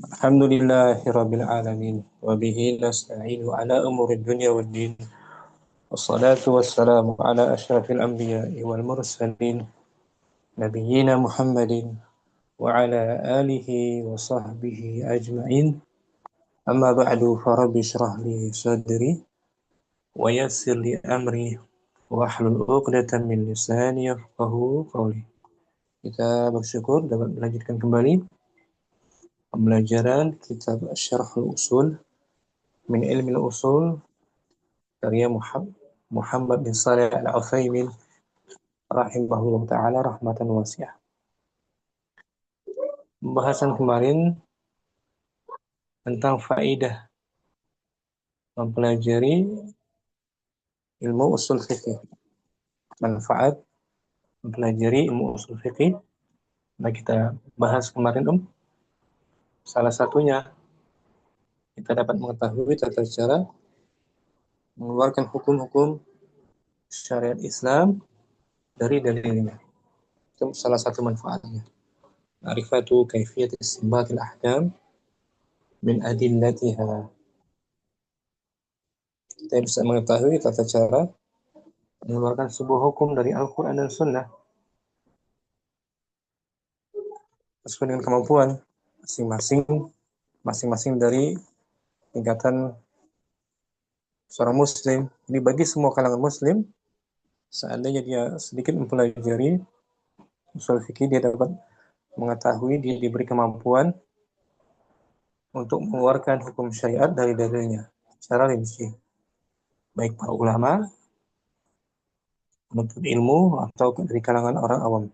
الحمد لله رب العالمين وبه نستعين على أمور الدنيا والدين والصلاة والسلام على أشرف الأنبياء والمرسلين نبينا محمد وعلى آله وصحبه أجمعين أما بعد فرب اشرح لي صدري ويسر لي أمري واحلل عقدة من lisani yafqahu qawli. Kita bersyukur dapat melanjutkan kembali pembelajaran kitab Syarhul Usul min ilmi al-usul karya Muhammad bin Shalih Al-Utsaimin rahimahullah taala rahmatan wasi'ah. Pembahasan kemarin tentang faidah mempelajari ilmu usul fikih, manfaat mempelajari ilmu usul fikih. Nah, kita bahas kemarin salah satunya kita dapat mengetahui tata cara mengeluarkan hukum-hukum syariat Islam dari dalilnya. Itu salah satu manfaatnya. Ma'rifatu kaifiyat istinbatil ahkam min adillatiha. Kita bisa mengetahui tata cara mengeluarkan sebuah hukum dari Al-Quran dan Sunnah sesuai dengan kemampuan masing-masing dari tingkatan seorang muslim. Jadi bagi semua kalangan muslim, seandainya dia sedikit mempelajari usul fikih, dia dapat mengetahui, dia diberi kemampuan untuk mengeluarkan hukum syariat dari dalilnya secara rinci, baik para ulama, penuntut ilmu, atau dari kalangan orang awam.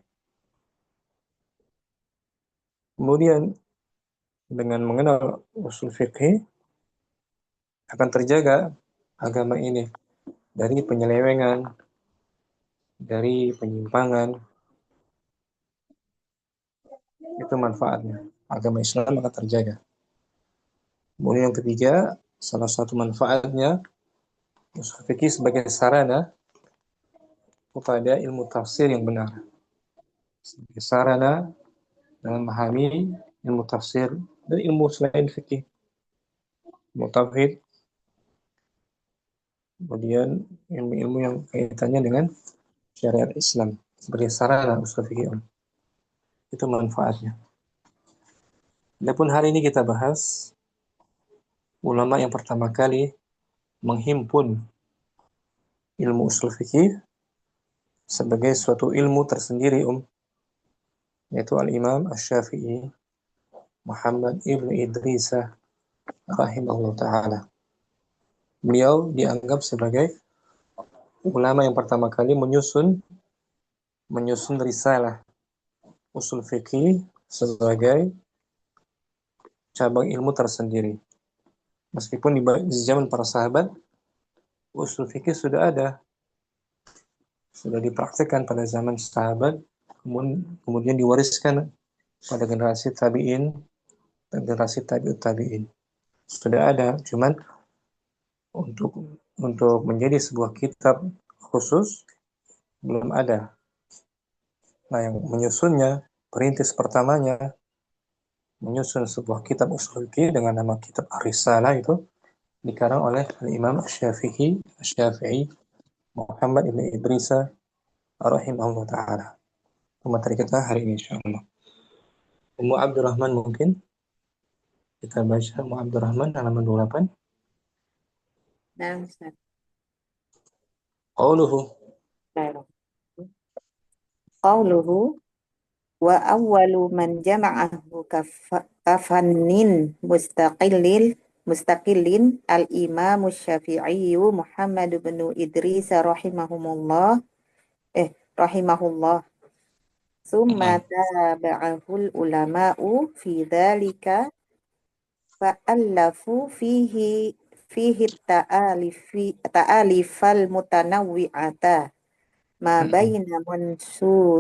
Kemudian dengan mengenal usul fikih akan terjaga agama ini dari penyelewengan, dari penyimpangan. Itu manfaatnya. Agama Islam akan terjaga. Kemudian yang ketiga, salah satu manfaatnya usul fikih sebagai sarana kepada ilmu tafsir yang benar. Sebagai sarana dalam memahami ilmu tafsir dan ilmu selain fikih, ilmu tauhid, kemudian ilmu-ilmu yang kaitannya dengan syariat Islam sebagai sarana usul fikih. Itu manfaatnya. Adapun hari ini kita bahas ulama yang pertama kali menghimpun ilmu usul fikih sebagai suatu ilmu tersendiri, yaitu Al-Imam Asy-Syafi'i Muhammad ibn Idris rahimahullah ta'ala. Beliau dianggap sebagai ulama yang pertama kali menyusun risalah usul fikih sebagai cabang ilmu tersendiri. Meskipun di zaman para sahabat usul fikih sudah dipraktikkan pada zaman sahabat, kemudian diwariskan pada generasi tabi'in dan generasi tabi'ut tabi'in. Sudah ada, cuman untuk menjadi sebuah kitab khusus belum ada. Nah, yang menyusunnya, perintis pertamanya menyusun sebuah kitab usul fikih dengan nama kitab Ar-Risalah, itu dikarang oleh Imam Asy-Syafi'i Muhammad ibn Idris rahimahullah ta'ala. Materi kita hari ini insyaallah. Ummu Abdurrahman, mungkin kita baca Ummu Abdurrahman halaman 28. Nah, Ustaz. Qauluhu wa awwalu man jama'ahu kafannin mustaqillin al-Imam Syafi'i Muhammad bin Idris rahimahullah summa tabi'ahul ulama'u fi dzalika fa'allafu fihi ta'alifal mutanawwi'ata ma baina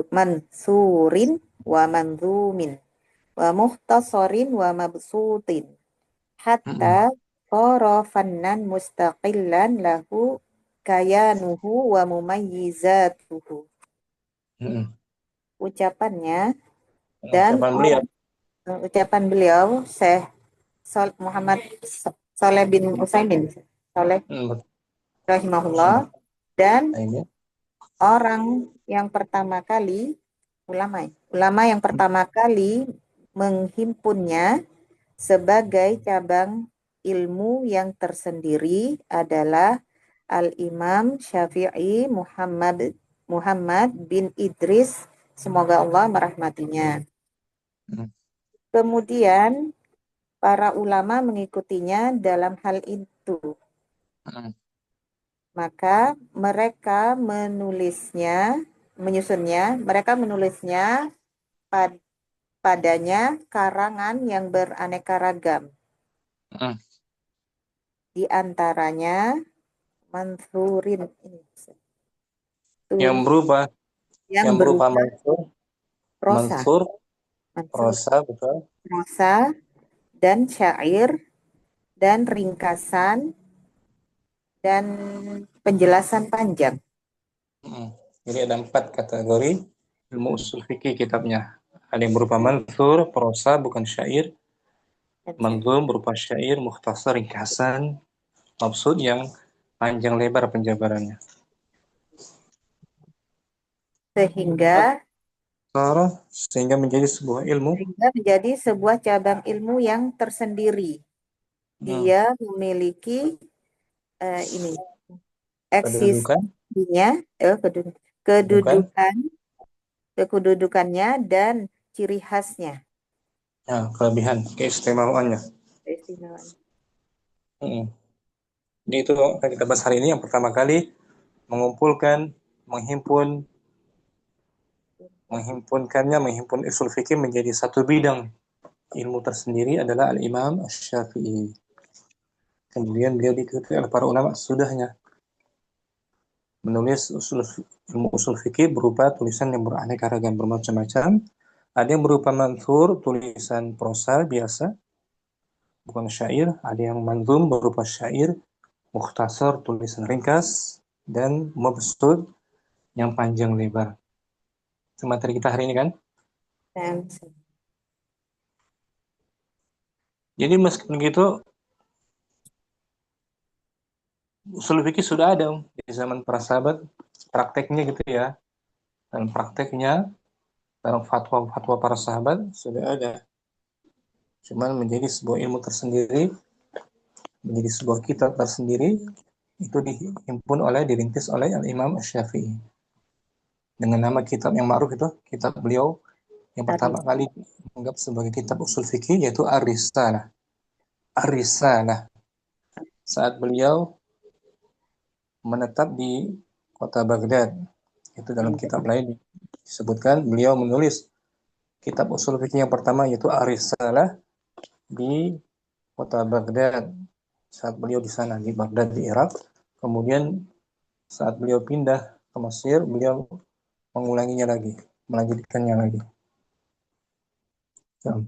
mansurin wa manzumin wa mukhtasarin wa mabsutin hatta sara fannan mustaqillan lahu kayanuhu wa mumayyizatuhu. Ucapannya dan Ucapan beliau, ucapan beliau Syekh Muhammad Saleh bin Utsaimin, Saleh rahimahullah, dan Nah, ini. orang yang pertama kali ulama yang pertama kali menghimpunnya sebagai cabang ilmu yang tersendiri adalah Al-Imam Syafi'i Muhammad bin Idris, semoga Allah merahmatinya. Hmm. Kemudian para ulama mengikutinya dalam hal itu. Hmm. Maka mereka menulisnya padanya karangan yang beraneka ragam. Hmm. Di antaranya Mansurin Yang berupa yang berupa mansur, prosa, mansur, mansur, prosa, betul. prosa dan syair dan ringkasan dan penjelasan panjang. Hmm. Jadi ada 4 kategori ilmu usul fikih kitabnya. Ada yang berupa mansur, prosa bukan syair, Dan manzum berupa syair, mukhtasar ringkasan, maksud yang panjang lebar penjabarannya. sehingga Sehingga menjadi sebuah ilmu. sehingga menjadi sebuah cabang ilmu yang tersendiri. Hmm. Dia memiliki ini Kedudukan, eksistensinya, bukan. kedudukan, kedudukannya dan ciri khasnya. Ya, kelebihan, keistimewaannya. Keistimewaan. Hmm. Jadi itu akan kita bahas hari ini. Yang pertama kali mengumpulkan, menghimpun usul fikih menjadi satu bidang ilmu tersendiri adalah Al-Imam Asy-Syafi'i. Kemudian beliau diikuti oleh para ulama sudahnya menulis ilmu usul fikih berupa tulisan yang beraneka ragam bermacam-macam. Ada yang berupa mansur, tulisan prosa biasa, bukan syair. Ada yang manzum berupa syair, mukhtasar, tulisan ringkas, dan mabsut yang panjang lebar. Itu materi kita hari ini kan. Dan Jadi meskipun begitu, usul fikih sudah ada di zaman para sahabat, prakteknya gitu ya. Dan prakteknya dalam fatwa-fatwa para sahabat sudah ada. Cuman menjadi sebuah ilmu tersendiri, menjadi sebuah kitab tersendiri, itu dirintis oleh Al-Imam Asy-Syafi'i. Dengan nama kitab yang ma'ruf itu, kitab beliau yang pertama Aris. kali dianggap sebagai kitab usul fikih yaitu Ar-Risalah. Ar-Risalah. Saat beliau menetap di kota Baghdad, itu dalam kitab lain disebutkan beliau menulis kitab usul fikih yang pertama yaitu Ar-Risalah di kota Baghdad. Saat beliau di sana di Baghdad di Irak, kemudian saat beliau pindah ke Mesir, beliau mengulanginya lagi, melanjutkannya lagi. Ya.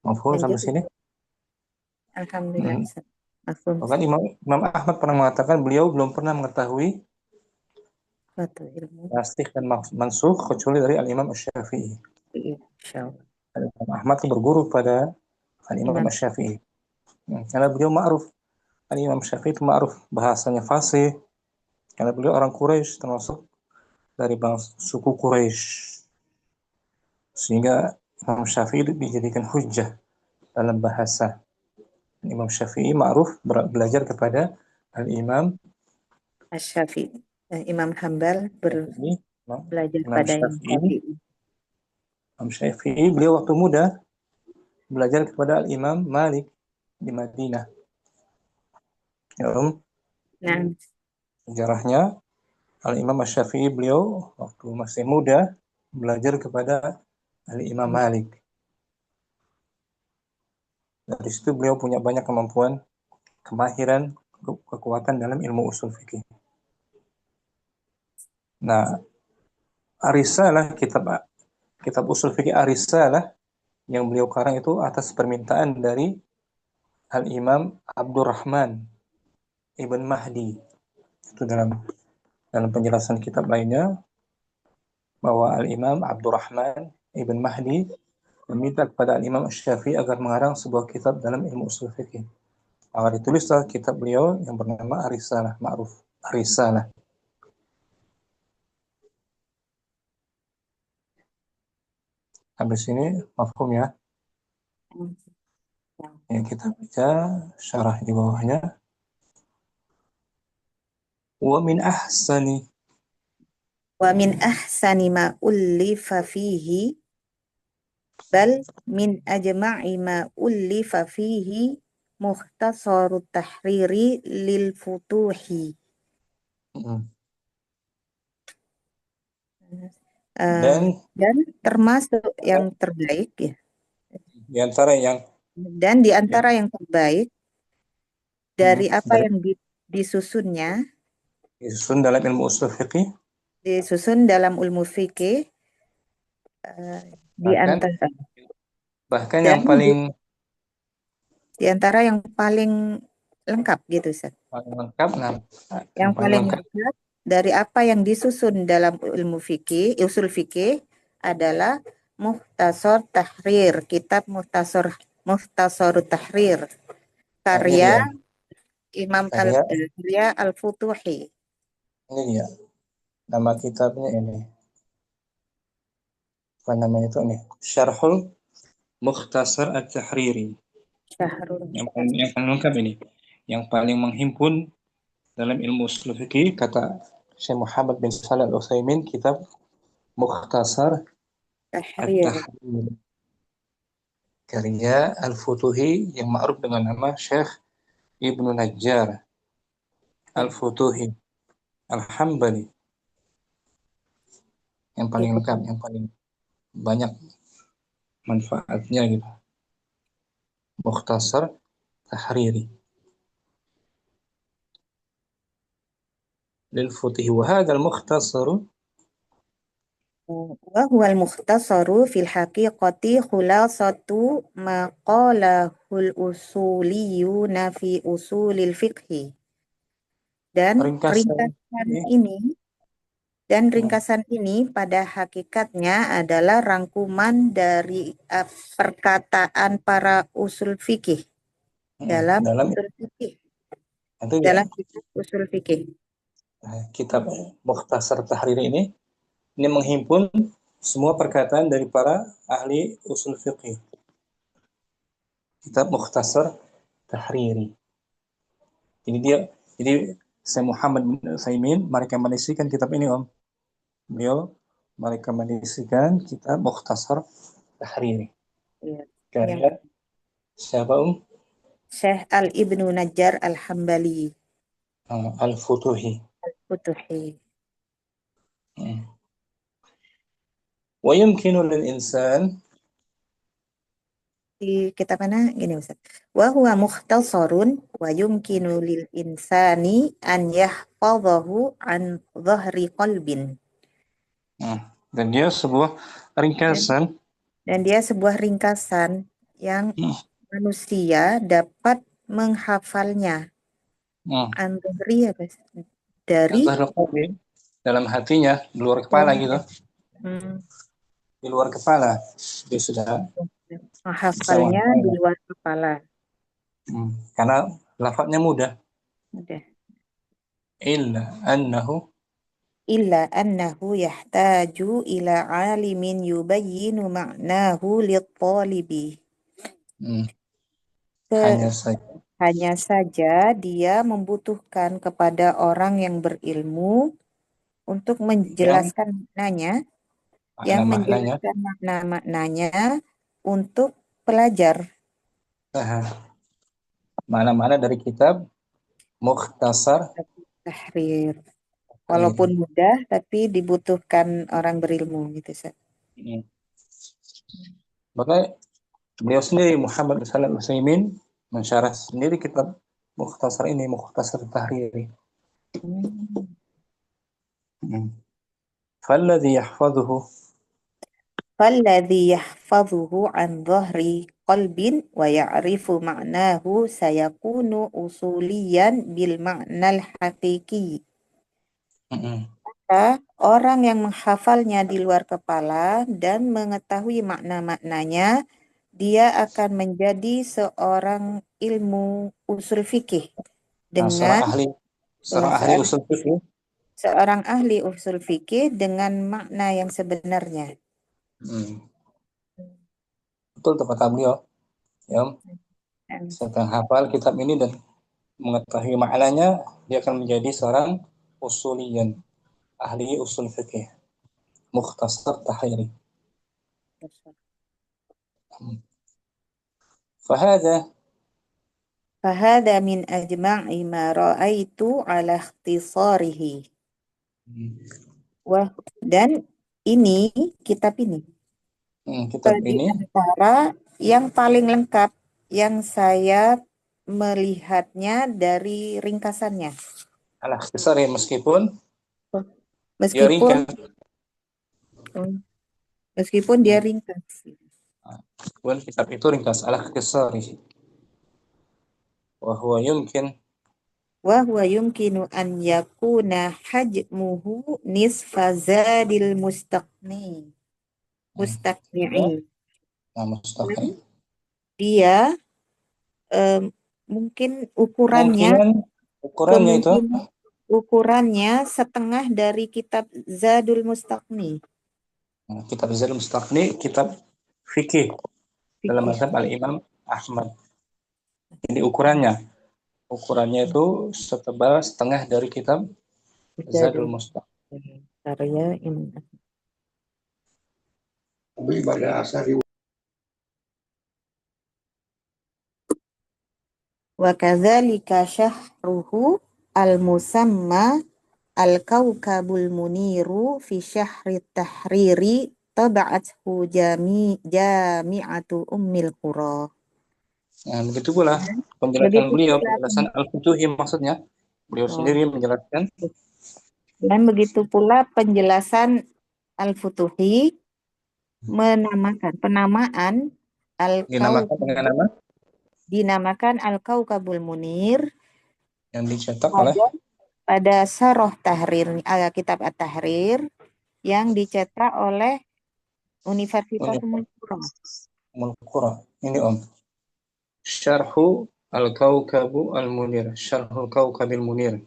Mafhum sampai Lanjut. sini? Alhamdulillah Hmm. bisa. Mafhum. Bahkan Imam Ahmad pernah mengatakan beliau belum pernah mengetahui Suatu ilmu. nasikh dan mansukh kecuali dari Al-Imam Asy-Syafi'i. Insyaallah. Imam Ahmad itu berguru pada Al-Imam Imam. Asy-Syafi'i. Karena beliau ma'ruf, Al-Imam Syafi'i itu ma'ruf, bahasanya fasih, karena beliau orang Quraisy, termasuk dari bangsa suku Quraisy. Sehingga Imam Syafi'i dijadikan hujjah dalam bahasa. Imam Syafi'i ma'ruf belajar kepada Al-Imam Asy-Syafi'i. Imam Hambal Syafi'i. belajar Imam pada Imam Syafi'i, Syafi'i. Imam Syafi'i, beliau waktu muda belajar kepada Al-Imam Malik di Madinah. Ya, Nah, sejarahnya Al-Imam Syafi'i beliau waktu masih muda belajar kepada Al-Imam Malik. Dari situ beliau punya banyak kemampuan, kemahiran, kekuatan dalam ilmu usul fikih. Nah, Arisalah kitab usul fikih Arisalah yang beliau karang itu atas permintaan dari Al-Imam Abdurrahman Ibn Mahdi. Itu dalam penjelasan kitab lainnya bahwa Al-Imam Abdurrahman Ibn Mahdi meminta kepada Imam Syafi'i agar mengarang sebuah kitab dalam ilmu usul fikih. Maka ditulislah kitab beliau yang bernama Ar-Risalah, ma'ruf Ar-Risalah. Habis ini mafhum ya. Yang kita baca syarah di bawahnya. Wa min ahsani Wa min ahsani ma ullifa fihi bal min ajma'i ma ullifa fihi mukhtasarut tahriri lil futuhi. dan Dan termasuk yang terbaik ya. di antara yang Dan di antara yang terbaik dari apa dari yang disusunnya, disusun dalam ilmu usul fikih, disusun dalam ilmu fikih di bahkan antara bahkan dan yang paling di antara yang paling lengkap gitu, Ustaz. paling lengkap, nah, yang Yang paling paling lengkap lengkap dari apa yang disusun dalam ilmu fikih, usul fikih adalah Mukhtasar Tahrir, kitab Mukhtasar Tahrir, ini karya dia Imam karya Karya Al-Futuhi. ini dia nama kitabnya ini, apa namanya itu nih, Syarhul Mukhtasar At-Tahriri. Syahrul Yang paling lengkap ini, yang paling menghimpun dalam ilmu usul fikih, kata Syekh Muhammad bin Shalih Al-Utsaimin, kitab Mukhtasar Tahrir. At-Tahrir karya Al-Futuhi yang ma'ruf dengan nama Syekh Ibnu Najjar Ya, Al-Futuhi Al-Hambali, yang paling itu. lengkap, yang paling banyak manfaatnya gitu. Mukhtasar Tahriri lil Futuhi wa hadzal mukhtasar Wa huwal mukhtasaru fil haqiqati khulasatu ma qalahul usuliyuna fi usulil fiqhi. Dan ringkasan ringkasan ini. ini dan Hmm, ringkasan ini pada hakikatnya adalah rangkuman dari perkataan para usul fikih dalam dalam usul fikih itu ya, dalam kitab usul fikih. kitab Mukhtasar Tahriri ini menghimpun semua perkataan dari para ahli usul fiqih. Kitab Mukhtasar Tahriri. Ini dia, jadi saya Muhammad bin Utsaimin merekomendasikan kitab ini, Om. Beliau merekomendasikan kitab Mukhtasar Tahriri. Ya. Yang Karya siapa, Om? Syekh Al-Ibnu Najjar Al-Hambali Al-Futuhi. Futuhi. ويمكن للإنسان Di kitab mana gini Ustaz. Wa huwa mukhtasarun wa yumkinu lil insani an yahfadhahu an dhahri qalbin. dan dia sebuah Dan, ringkasan dan dia sebuah ringkasan yang manusia dapat menghafalnya. An dhahri apa? Dari dalam hatinya, di luar kepala gitu, hmm, di luar kepala dia sudah bisa menghafalnya di menghafalnya. luar kepala. Karena lafadznya mudah. Udah. Illa annahu Illa annahu yahtaju ila alimin yubayyinu ma'nahu lit-talibi. hmm, hanya Se- saja Hanya saja dia membutuhkan kepada orang yang berilmu untuk yang menjelaskan maknanya, yang makna-maknanya. menjelaskan makna-maknanya untuk pelajar. Nah, mana-mana dari kitab Mukhtasar Tahrir. Walaupun Tahriri. mudah, tapi dibutuhkan orang berilmu gitu, Ustaz. Hmm. Maka beliau sendiri Muhammad bin Shalih Al-Utsaimin mensyarah sendiri kitab Mukhtasar ini, Mukhtasar Tahriri. Hmm. فالذي يحفظه فالذي يحفظه عن ظهر قلب ويعرف معناه سيكون أصوليا بالمعنى الحقيقي. orang yang menghafalnya di luar kepala dan mengetahui makna-maknanya, dia akan menjadi seorang ilmu usul fikih Nah, dengan seorang ahli seorang, usul fikih. seorang ahli usul fikih dengan makna yang sebenarnya. Betul tuh kata beliau. Ya, setelah hafal kitab ini dan mengetahui maknanya, dia akan menjadi seorang usuliyan, ahli usul fikih. Mukhtasar Tahriri. فهذا فهذا من أجمع ما رأيت على اختصاره. Wah, dan ini, kitab ini, kitab di ini antara yang paling lengkap yang saya melihatnya dari ringkasannya. ala ikhtisar ya, meskipun dia Meskipun ringkas. meskipun dia ringkas. Meskipun kitab itu ringkas ala ikhtisar. Wa huwa yumkin Wa huwa yumkinu an yakuna hajmuhu nisfa zadil mustaqni'i. mustaqil. Dia mungkin ukurannya Kemungkinan ukurannya itu kemungkinan ukurannya setengah dari kitab Zadul Mustaqni. kitab Zadul Mustaqni, kitab fikih dalam Fikih. mazhab Al-Imam Ahmad. Ini ukurannya itu setebal setengah dari kitab Zadul Zadul Mustaqni. karya Imam. Wa kadzalika syahruhu al-musamma al-kaukabul muniru fi syahri tahriri taba'athu jami'atu ummil qura. Nah, begitu pula penjelasan Begitu beliau, pula penjelasan Al-Futuhi maksudnya. Beliau sendiri menjelaskan. dan begitu pula penjelasan Al-Futuhi penamaan Dinamakan Al-Kaukab dengan nama dinamakan Al-Kaukabul Munir yang dicetak oleh pada pada Syarah Tahrir kitab At-Tahrir yang dicetak oleh Universitas Ummul Qura. Ini Om. Syarhu Al-Kaukabu Al-Munir. Syarhul Kaukabil Munir.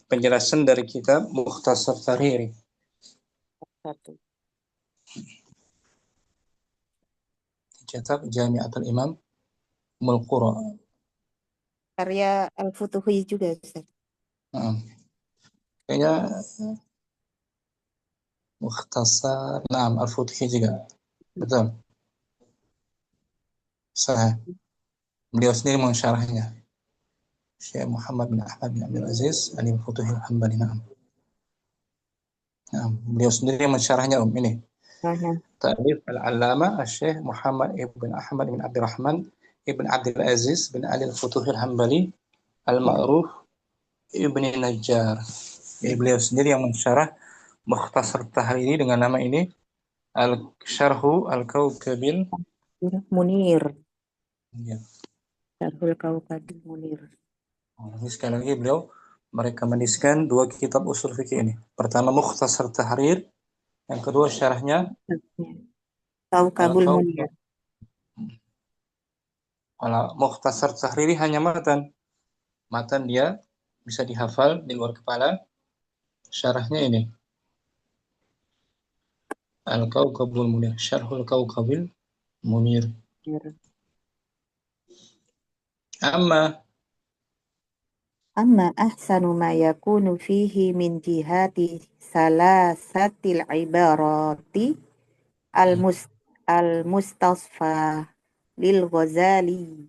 Penjelasan dari kitab Mukhtasar Tahriri. Dicetak Jami'atul Imam Ummul Qura. karya Al-Futuhi juga, Ustaz. Kayaknya Mukhtasar Al-Futuhi juga. Betul. Sahih. Beliau sendiri mensyarahnya. Syekh Muhammad bin Ahmad bin Abdul Aziz Al-Futuhi Al-Hambali. Beliau sendiri mensyarahnya ini. Ta'rif Al-Allama Syekh Muhammad ibn Ahmad bin Abdurrahman ibn Abdul Aziz bin Ali Al-Futuhi Al-Hambali Al-Ma'ruf ibn Najjar. Jadi beliau sendiri yang mensyarah Mukhtasar Tahriri dengan nama ini Al-Syarhu Al-Kaukabil Munir. Ya. Syarhul Kaukabil Munir. Ini sekali lagi beliau merekomendasikan dua kitab usul fikih ini. Pertama Mukhtasar Tahrir, yang kedua syarahnya Kaukabul Munir. Kalau Mukhtasar Tahriri hanya matan dia bisa dihafal di luar kepala. Syarahnya ini Al-Kaukabul Munir, Syarhul Kaukabil Munir. Amma ahsanu ma yakunu fihi min jihati salasatil ibarati al-mustasfa lil Ghazali.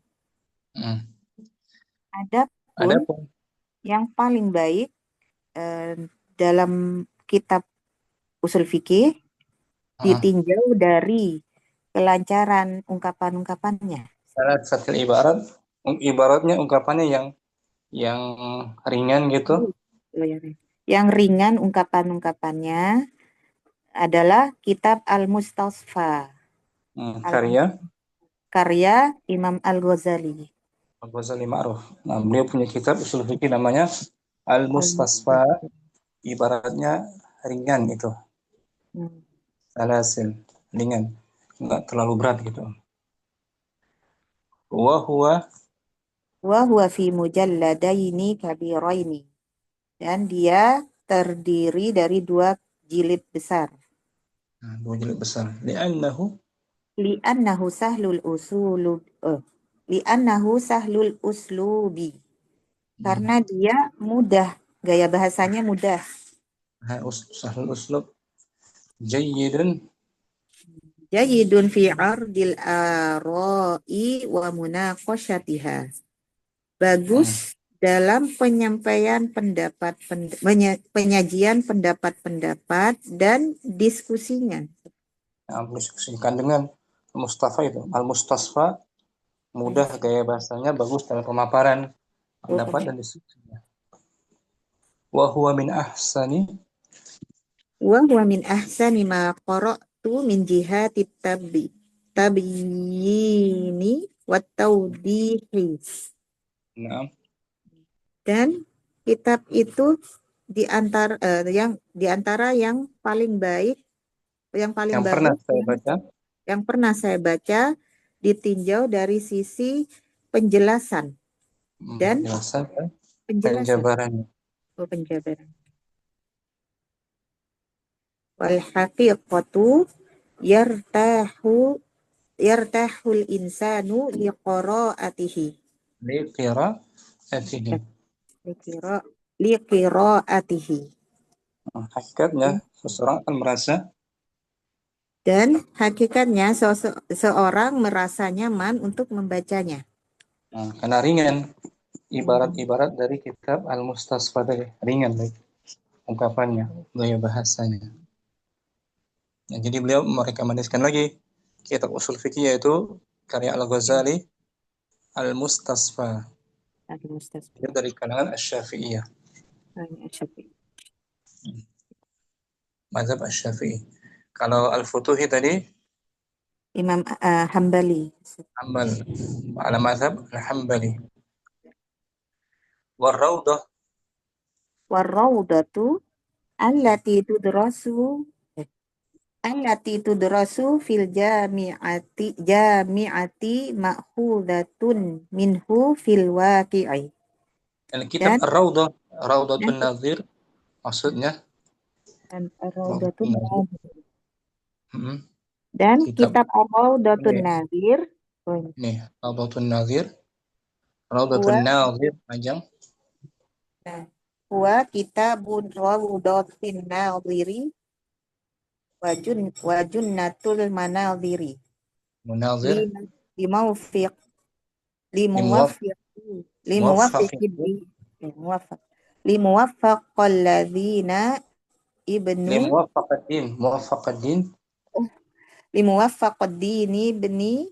Adapun yang paling baik dalam kitab usul fikih ditinjau dari kelancaran ungkapan-ungkapannya. Salasatil ibaratnya ungkapannya yang ringan gitu. Yang ringan ungkapan-ungkapannya adalah kitab Al-Mustasfa. Karya Imam Al-Ghazali. Al-Ghazali Ma'ruf. Nah, beliau punya kitab usul fikih namanya Al-Mustasfa ibaratnya ringan itu, salasil, ringan, nggak terlalu berat gitu. Wa huwa, Wa huwa fi mujalladaini kabiraini. Dan dia terdiri dari 2 jilid besar. nah, 2 jilid besar. Li'annahu, Li'annahu sahlul usulub li'annahu sahlul uslubi. Karena dia mudah, gaya bahasanya mudah. sahlul uslub, jayyidun, Jayyidun fi ardil ara'i wa munaqasyatiha. Bagus dalam penyampaian pendapat, penyajian pendapat-pendapat dan diskusinya. diskusikan dengan Mustafa itu. Al-Mustasfa, mudah gaya bahasanya, bagus dalam pemaparan pendapat dan diskusinya. Wa huwa min ahsani, Wa huwa min ahsani ma qara'tu min jihati tabyini wa tawdihi. nah, Dan kitab itu di antara yang paling baik, yang paling yang pernah bagus saya baca, yang pernah saya baca, ditinjau dari sisi penjelasan dan penjelasan dan penjelasan penjabarannya. penjabaran. Wal haqiqatu yartahu yartahul insanu liqiraatihi. Liqiraatihi. Liqira liqiraatihi. Hakikatnya seseorang akan merasa, Dan hakikatnya seorang merasa nyaman untuk membacanya. karena ringan, ibarat-ibarat dari kitab Al-Mustasfa tadi, ringan baik ungkapannya, gaya bahasanya. Nah, jadi beliau merekomendasikan lagi kitab usul fikih yaitu karya Al-Ghazali, Al-Mustasfa, Al-Mustasfa. dari kalangan Asy-Syafi'iyah, mazhab Asy-Syafi'i. Kalau Al-Futuhi tadi Imam Hambali. Hambal, ala mazhab Al-Hambali. War-Raudhah, Warraudatu allati tudrasu fil jami'ati ma'khudatun minhu fil waqi'i. dan kitab Dan Ar-Raudhah, Raudhatun Nazir, maksudnya Ar-Raudatun Raudhatun Nazir. Nadir. Dan kitab Ar-Raudatun ini, Nadir. nih, Raudhatun Nazir, Huwa, Raudhatun Nazir panjang, huwa kitabun Raudatin Nadiri wa Junnatul Manadiri. Munazir, Limaufiq limuwaf, limuwaffiq muwaffaqin, limuwaffaq limuwaffaqal ladzina ibnu muwaffaqaddin, limuwaffaqaddini ibni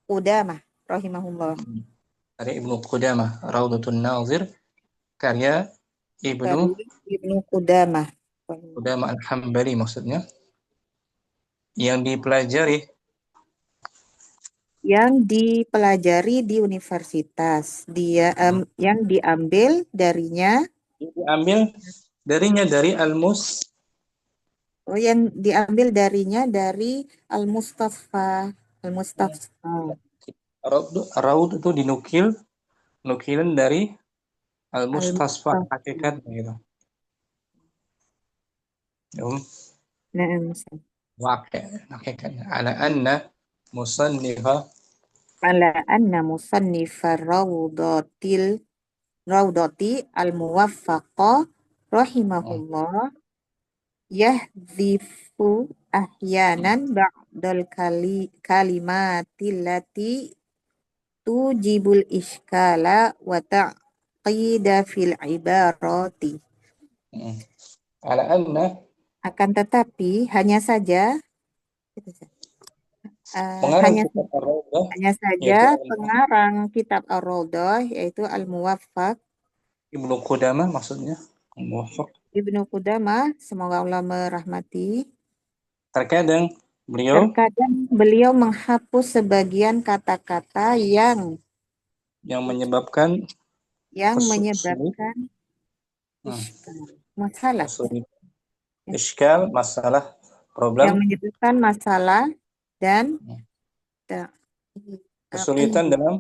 Qudamah rahimahullah. karya Ibnu Qudamah, Raudhatun Nazir, karya Dari Ibnu Qudamah Qudamah Al-Hambali maksudnya, yang dipelajari di universitas. Yang diambil darinya dari Al-Mus, yang diambil darinya dari Al-Mustafa. Raud itu nukilan dari Al-Mustasfa, hakikat gitu. Waqi' hakikatnya ala anna musannifar raudati al-muwaffaqa rahimahullah yahdhifu ahyanan ba'dal kalimatillati tujibul iskala wa ta'qida fil ibarati. ala anna, Akan tetapi hanya saja pengarang kitab Ar-Raudhah hanya saja yaitu pengarang kitab Ar-Raudhah yaitu Al-Muwaffaq Ibnu Qudamah maksudnya, Muwaffaq. Ibnu Qudamah, semoga Allah merahmati. Terkadang beliau menghapus sebagian kata-kata yang menyebabkan menyebabkan iskal. masalah. kesulitan, Ya. iskal, masalah, Yang problem, menyebutkan masalah dan ta- apa kesulitan ini? dalam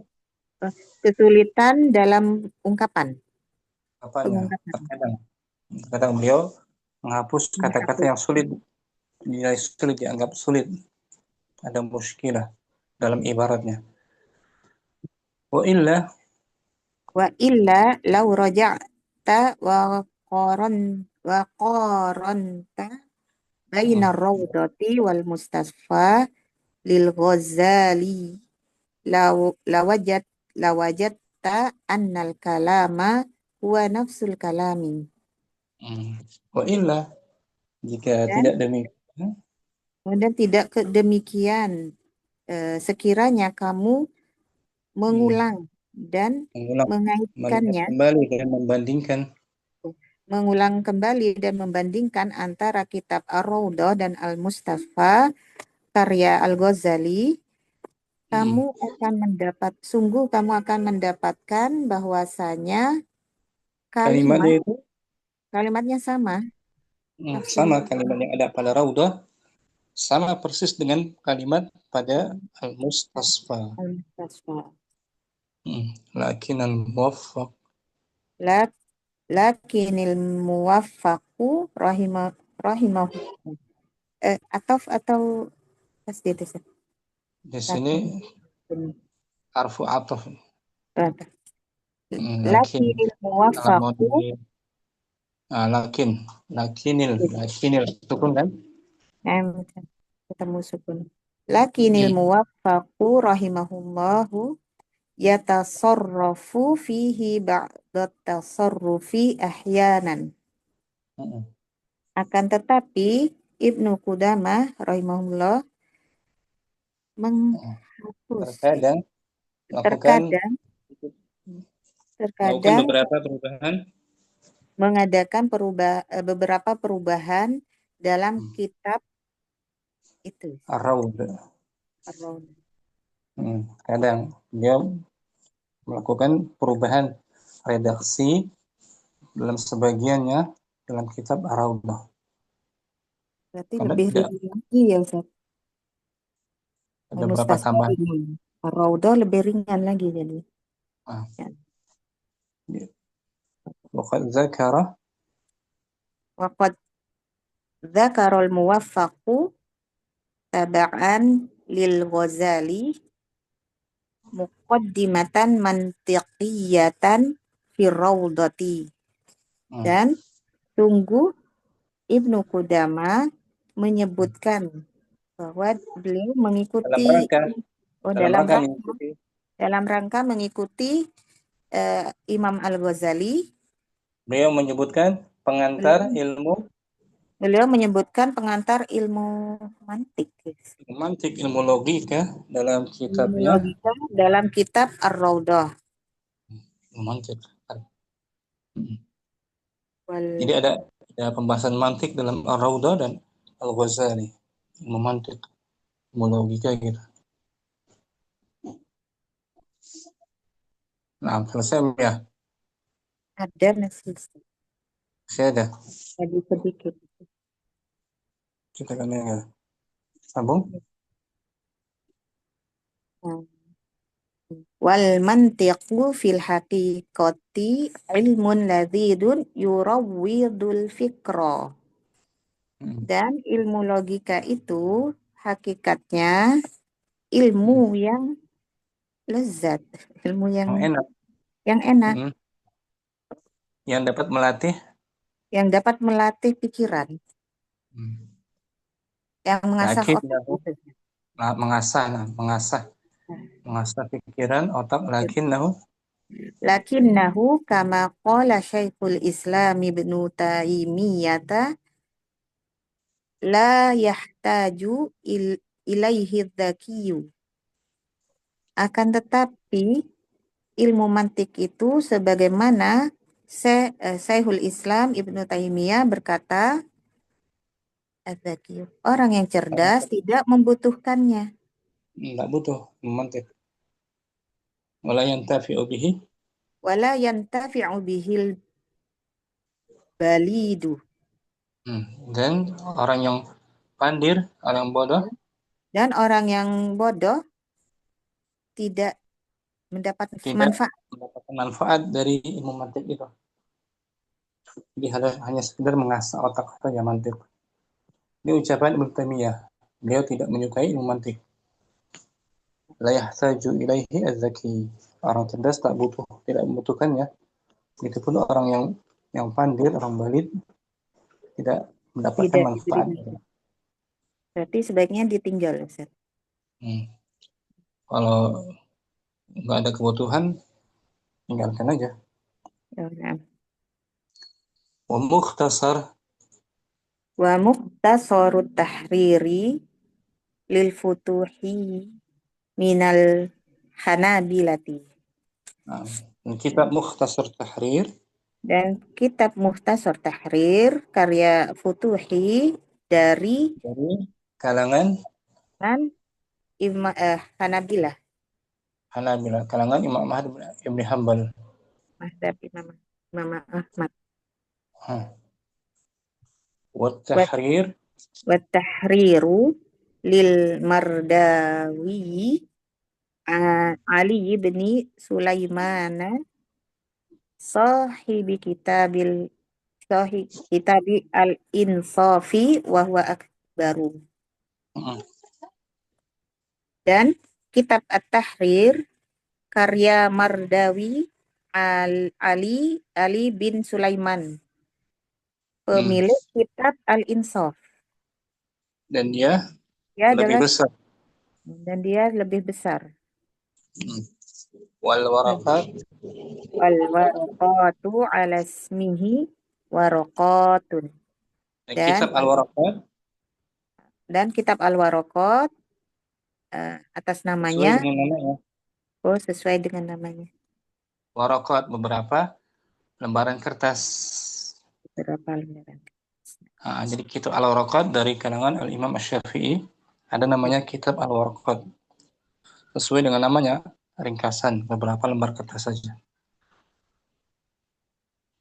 Kesulitan dalam ungkapan, apanya. pengungkapan, Terkadang beliau menghapus kata-kata menghapus. yang sulit, dinilai sulit, dianggap sulit, ada muskilah dalam ibaratnya. Wa illa, Wa illa lau raja'ta wa qaranta baina hmm, rawdati wal mustasfa lil Ghazali lawajat lawajatta annal kalama huwa nafsul kalami. hmm. Wa illa, jika Dan tidak demikian, kemudian tidak demikian, sekiranya kamu hmm, mengulang dan mengulang, melihat mengaitkannya, kembali dan membandingkan, mengulang kembali dan membandingkan antara kitab Ar-Raudhah dan Al-Mustafa karya Al-Ghazali, hmm, sungguh kamu akan mendapatkan bahwasanya kalimatnya kalimat itu kalimatnya sama, sama tafsirnya kalimat yang ada pada Raudah, sama persis dengan kalimat pada Al-Mustasfa. Al-Mustafa. Lakin al-muwaffaq, La- Lakinil muwaffaqu rahimahu. Atau tasdid itu. di sini Lakin. arfu ataf. Lakin Lakinil kalau mau muwaffaqu. di lakinil itu pun kan. Em, ketemu sukun. Lakinil Hmm. muwaffaqu rahimahullahu yatasarrafu fihi ba'da tasarrufi ahyanan. Hmm. Akan tetapi Ibnu Qudamah rahimahullah menghapus, Terkadang melakukan terkadang melakukan terkadang beberapa perubahan. mengadakan beberapa perubahan dalam Hmm. kitab itu. Ar-Raud. Ar-Raud. Kadang dia melakukan perubahan redaksi dalam sebagiannya dalam kitab Ar-Raudah. Berarti Karena lebih tidak ringan lagi ya Ustaz. ada beberapa Al-Mustasfa tambahan. ringan. Ar-Raudhah lebih ringan lagi jadi. Ah, Ya. وقد ذكر Waqad dzakarul muwaffaqu taba'an lil Ghazali muqaddimatan mantiqiyatan fi Raudhati. Dan sungguh Ibnu Qudama menyebutkan bahwa beliau dalam mengikuti rangka dalam dalam rangka rangka mengikuti mengikuti Imam Al-Ghazali. beliau menyebutkan pengantar Beliau ilmu beliau menyebutkan pengantar ilmu mantik, mantik, ilmu logika dalam ilmu kitabnya. logika dalam kitab Ar-Raudhah. Mantik. Hmm. Jadi Wal ada pembahasan mantik dalam Ar-Raudah dan Al-Ghazali, ilmu mantik, ilmu logika gitu. Nah, selesai ya. ada masih Saya ada. lagi sedikit. Kita kan ya. Sambung. Nah, wal mantiqu fil haqiqati ilmun ladzidun yurawwidul fikra. Hmm. Dan ilmu logika itu hakikatnya ilmu Hmm. yang lezat, ilmu Yang enak. yang enak, Hmm. Yang dapat melatih. yang dapat melatih pikiran, Hmm. yang mengasah Lakin otak itu. mengasah, mengasah pikiran, otak. Lakin Lakinnahu kama qala Syekhul Islam Ibnu Taimiyah la yahtaju ilaihi dzakiyyu. Akan tetapi ilmu mantik itu sebagaimana Syekhul Islam Ibnu Taimiyah berkata, "Adzakiyyu." Orang yang cerdas tidak membutuhkannya. enggak butuh memantik. Wala yantafi'u bihi. Wala yantafi'u bihil balidu. Dan orang yang pandir, orang yang bodoh, Dan orang yang bodoh tidak mendapat tidak manfaat. mendapatkan manfaat dari ilmu mantik itu. Jadi hanya sekedar mengasah otak saja mantik. Ini ucapan Ibnu Taimiyah. Beliau tidak menyukai ilmu mantik. La yahtaju ilaihi az-zaki. Orang cerdas tidak membutuhkannya. Itu pun orang yang pandai, orang balid tidak mendapatkan Tidak diberi manfaat. manfaat. Berarti sebaiknya ditinggal, Ustaz. Kalau nggak ada kebutuhan, tinggalkan aja. Nah. Wa mukhtasar. Wa mukhtasarut tahriri lil futuhi minal hanabilati. Kitab Mukhtasar Tahrir. Dan kitab Mukhtasar Tahrir karya Futuhi dari kalangan Hanabilah. Hanabila, kalangan Imam Ahmad bin Hanbal. Mazhab Imam Ahmad. Wa tahrir. Wa tahriru lil Mardawi Ali bin Sulaiman sahibi kitabi al-insafi wa huwa akbaru. Dan kitab At-Tahrir karya Mardawi Ali bin Sulaiman, pemilik kitab Al-Insaf. Dan dia lebih besar. Dan dia lebih besar. Wal waraqat. Wal waraqatu ala ismihi waraqatun. Dan kitab Al-Waraqat atas namanya. Sesuai dengan namanya. Sesuai dengan namanya. Waraqat beberapa lembaran kertas. Jadi kitab Al-Waraqat dari kalangan Al-Imam Asy-Syafi'i ada namanya kitab Al-Waraqat. Sesuai dengan namanya, ringkasan beberapa lembar kertas saja.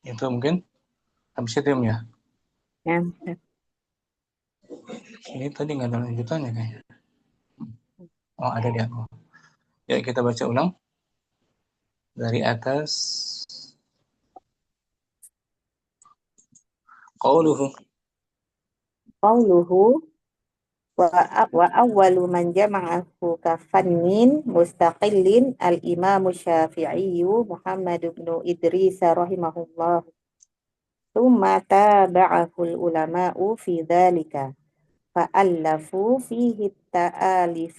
Itu mungkin habis itu ya. Ya. Ini tadi nggak ada lanjutannya kayaknya. Oh, ada dia. Ya, kita baca ulang dari atas. Qauluhu wa awwalu man jama'ahu kafannin mustaqillin al-Imam Syafi'i Muhammad bin Idris rahimahullah. Tsumma taba'ahu al-ulama'u fi dzalika fa'allafu fihi ta'alifal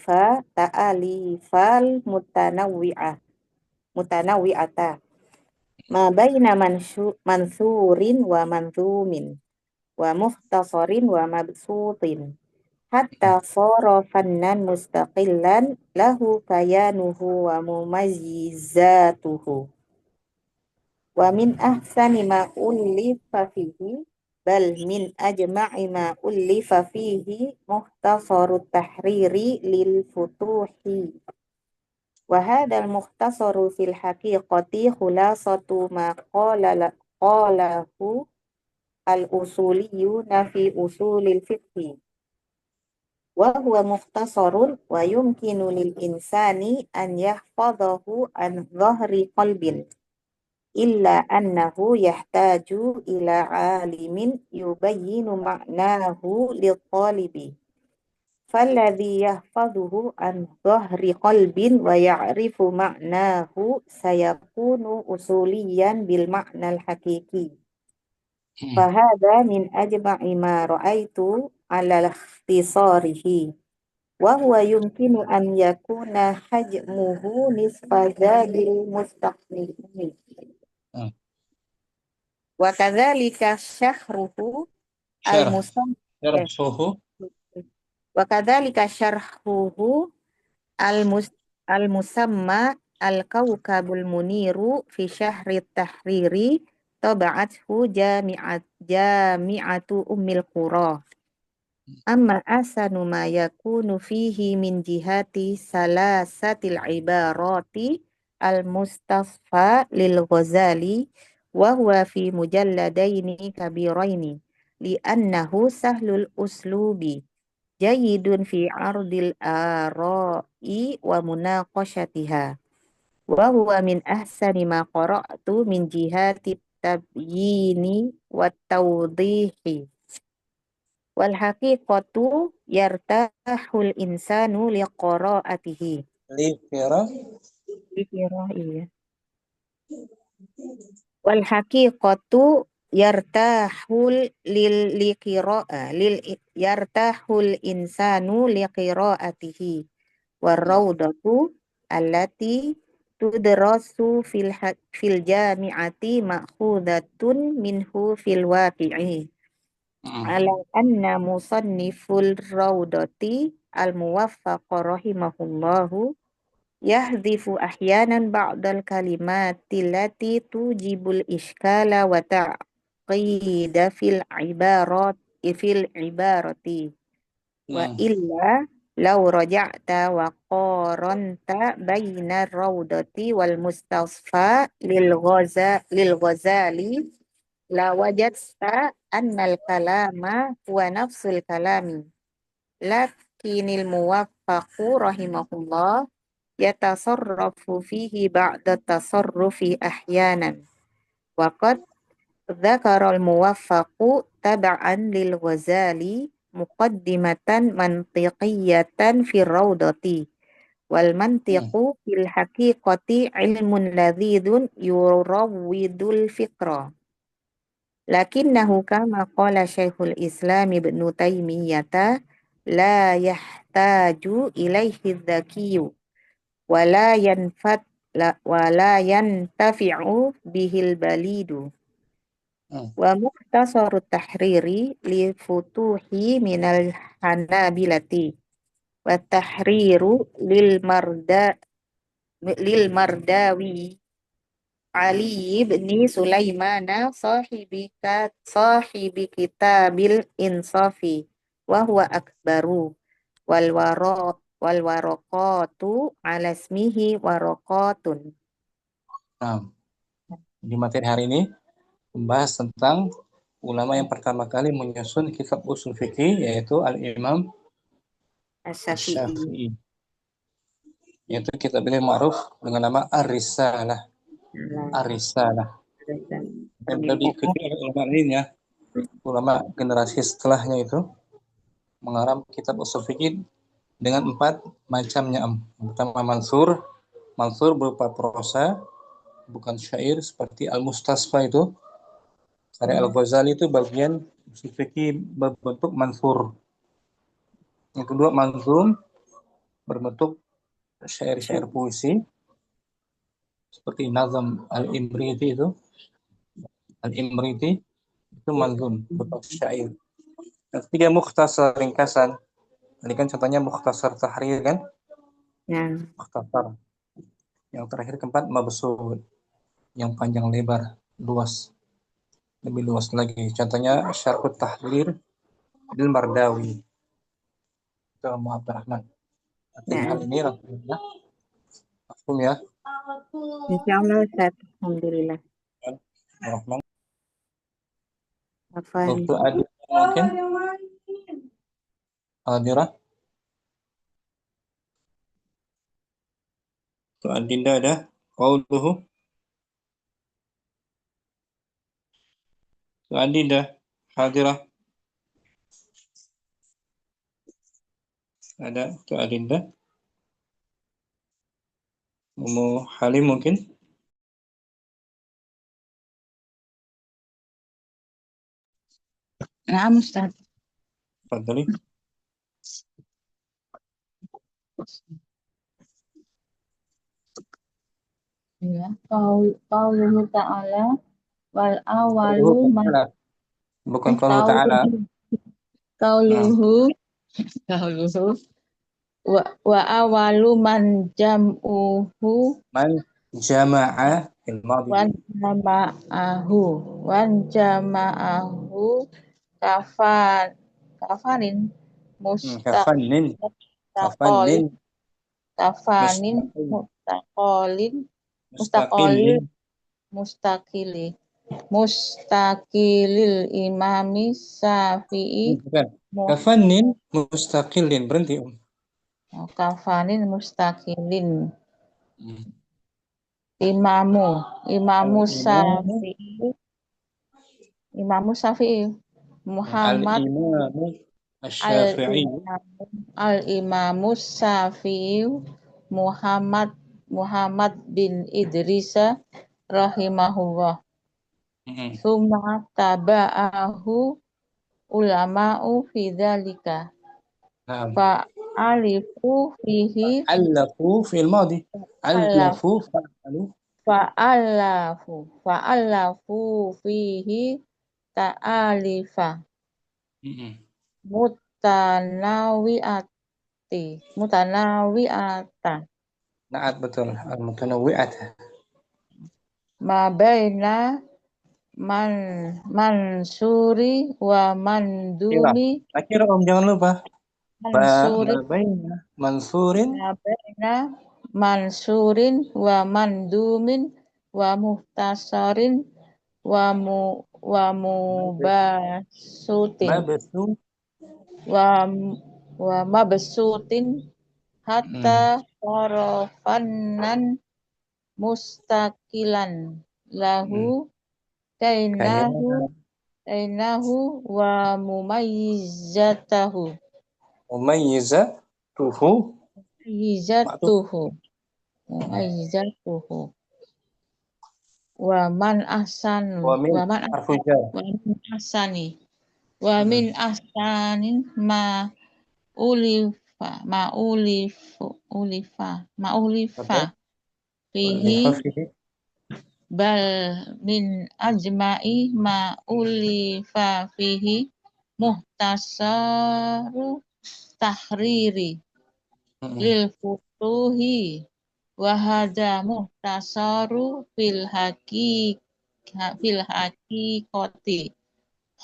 mutanawwi'ata ma baina mansurin wa manzumin wa mukhtasarin wa mabsutin hatta sara fannan mustaqillan lahu kayanuhu wa mumayyizatuhu wa min ahsani ma ullifa fihi bal min ajma'i ma ullifa fihi mukhtasarut tahriri lil futuhi wa hadzal mukhtasaru fil haqiqati khulasatu ma qalahu al-usuliyuna fi usulil fiqhi wa huwa mukhtasarun wa yumkinu lil insani an yahfadhahu an dhahri qalbin illa annahu yahtaju ila alimin yubayyinu ma'nahu lil talibi falladhi yahfadhuhu an dhahri qalbin wa ya'rifu ma'nahu sayakunu usuliyan bil ma'nal haqiqi. Fahada min ajma'i ma ra'aitu ala ikhtisarihi wa huwa yumkinu an yakuna hajmuhu nisfa zadil mustaqnihi wa kadzalika syahruhu al-musamma al-kawkabul muniru fi syahri tahriri taba'athu jami'atu ummil qura. Amma asanu ma yakunu fihi min jihati salasatil ibarati al-mustafa lil Ghazali وهو في مجلدين كبيرين لأنه سهل الأسلوب جيد في عرض الآراء ومناقشتها وهو من أحسن ما قرأت من جهات التبيين والتوضيح والحقيقة يرتاح الإنسان لقراءته للقراءة. لقراءة والحقيقة يرتاح الإنسان لقراءته والروضة التي تدرس في الجامعة مأخوذة منه في الواقع على أن مصنف الروضة الموفق رحمه الله يحذف أحيانا بعض الكلمات التي توجب الإشكال وتعقيد في العبارة وإلا لو رجعت وقارنت بين الروضة والمستصفى للغزالي لوجدت أن الكلام هو نفس الكلام لكن الموفق رحمه الله يتصرف فيه بعد التصرف أحيانا وقد ذكر الموفق تبعا للغزالي مقدمة منطقية في الروضة والمنطق في الحقيقة علم لذيذ يروض الفكرة لكنه كما قال شيخ الإسلام ابن تيمية لا يحتاج إليه الذكي ولا ينتفع به البليد ومختصر التحرير لفتوح من الحنابلة والتحرير للمرداوي علي بن سليمان صاحب كتاب الإنصاف وهو أكبر والورقات على اسمه ورقات. Nah, di materi hari ini membahas tentang ulama yang pertama kali menyusun kitab usul fikih yaitu Al-Imam Asy-Syafi'i. Asy-Syafi'i. Yaitu kitab beliau ma'ruf dengan nama Ar-Risalah. Ar-Risalah. Dan beliau diikuti oleh ulama lainnya, ulama generasi setelahnya itu mengarang kitab usul fikih dengan 4 macamnya. Yang pertama mansur berupa prosa, bukan syair seperti Al-Mustasfa itu. Karya Al-Ghazali itu bagian usul fikih berbentuk mansur. Yang kedua manzum berbentuk syair-syair puisi seperti Nazam Al-Imriti itu manzum berupa syair. Yang ketiga mukhtasar ringkasan. Ini kan contohnya mukhtasar tahrir kan? Mukhtasar. Yang terakhir keempat mabsud, yang panjang lebar, luas, lebih luas lagi. Contohnya Syarhut Tahrir Bil Mardawi. Itu Muhammad Rahman. Hal ini alhamdulillah. Mafhum ya? Insyaallah Ustaz. Alhamdulillah. Rahman. Afan. Untuk adil mungkin Hadirah. Untuk Adinda ada qauluhu. Untuk Adinda Hadirah. Ada untuk Adinda. Ummu Halim mungkin. Nah, Ustaz. Fadli. Ya, qauluhu ta'ala wal awalu Bukan qauluhu ta'ala. qauluhu wa awalu man jam'uhu Man jama'a fil madhi. wan jama'ahu kafanin Kafanin mustaqolin mustaqilin mustaqili mustaqilil imami Syafi'i Bukan. Kafanin mustaqilin. Berhenti, kafanin mustaqilin Hmm. imamu Imamu Syafi'i Muhammad al-imamu al asy-Syafi'i. imamu Syafi'i Muhammad bin Idrisa rahimahullah. Summa taba'ahu ulama'u fi dzalika. Naam. Fa'alifu fihi Allafu fil madi. Allafu fa'alu. fa'alafu fihi ta'alifa mutanawi'ata Naat, betul. Al-mutanawwi'at. ma baina mansuri wa mandumi Akhir jangan lupa. mansuri Baina mansurin ma baina mansurin wa mandumin wa muhtasarin wa mubasutin mabesu. wa mabsutin hatta qarafannan mustaqilan lahu kainahu wa mumayyizatuhu Mumayyizatuhu. mumayyizatuhu wa man ahsanu Wa min harfu jar. wa min ahsanin ma ulifa fihi bal min ajma'i ma ulifa fihi muhtasaru tahriri lil futuhi wa hada muhtasaru fil haqiqati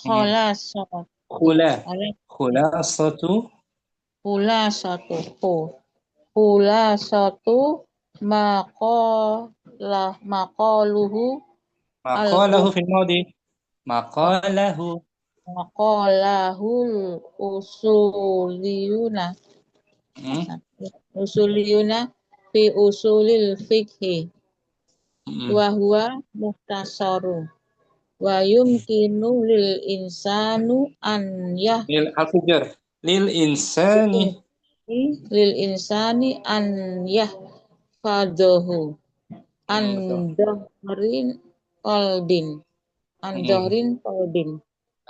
Khulasatu Khulasatu maqaluhu fil madi. maqalahul usuliyuna fi usulil fiqhi wa huwa muhtasaru wa yumkinu lil insanu an Lil harfu jar. Lil insani an yahfadhahu an dhahrin qalbin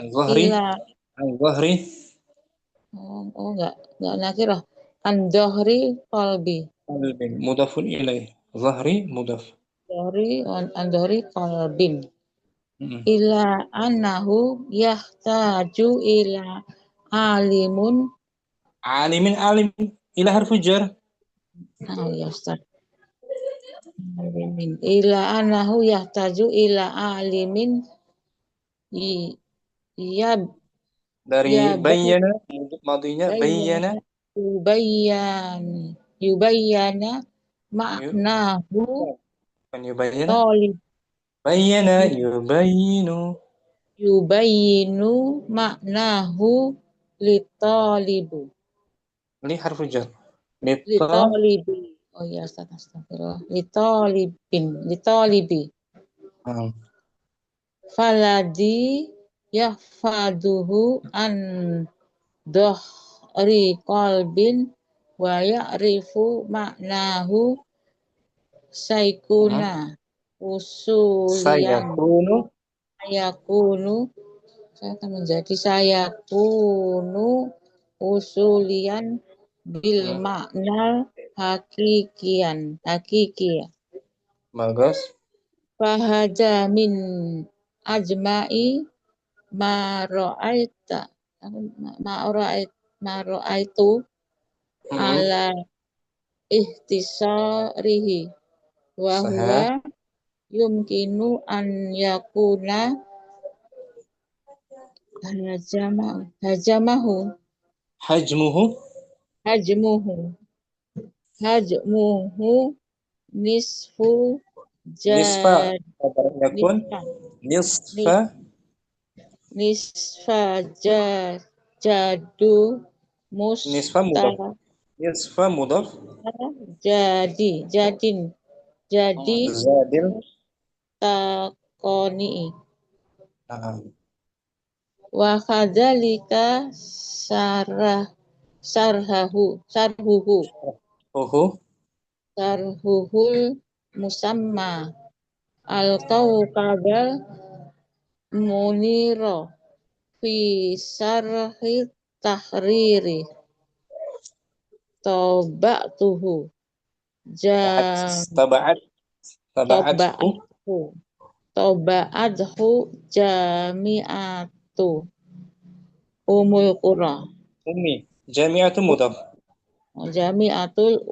Al-Zahri. Al-Zahri. enggak nakirah an dhahri qalbi Mudafun ilaih. Zahri mudaf. an dhahri qalbin ila annahu yahtaju ila alimun Alimin ila harfu jar. Ila annahu yahtaju ila alimin Dari bayyana madinya bayyana yubayyana ma'nahu yubayyana talib bayyana yubayyinu ma'nahu litalibu li harfu jar. litalibi astagfirullah litalibi faladi yahfaduhu an dhahri qalbin wa ya'rifu ma'nahu saykuna usuliyan sayakunu usuliyan bil ma'nal hakiki bagus. Fahada min ajma'i ma ra'aitu ala ihtisarihi wa huwa yumkinu an yakuna hajmuhu nisfu Nisfa. Nisfa nisfa jadu nisfa mudaf. Nisfa mudaf. jadi Zadil. mustakoni Nah, wa kadzalika sarhuhul musamma al-kaukabal muniro fi sarhi tahriri toba'tuhu tabaat tabaathu toba'athu jami'atu umul qura ummi jami'atu mudaf. jami'atul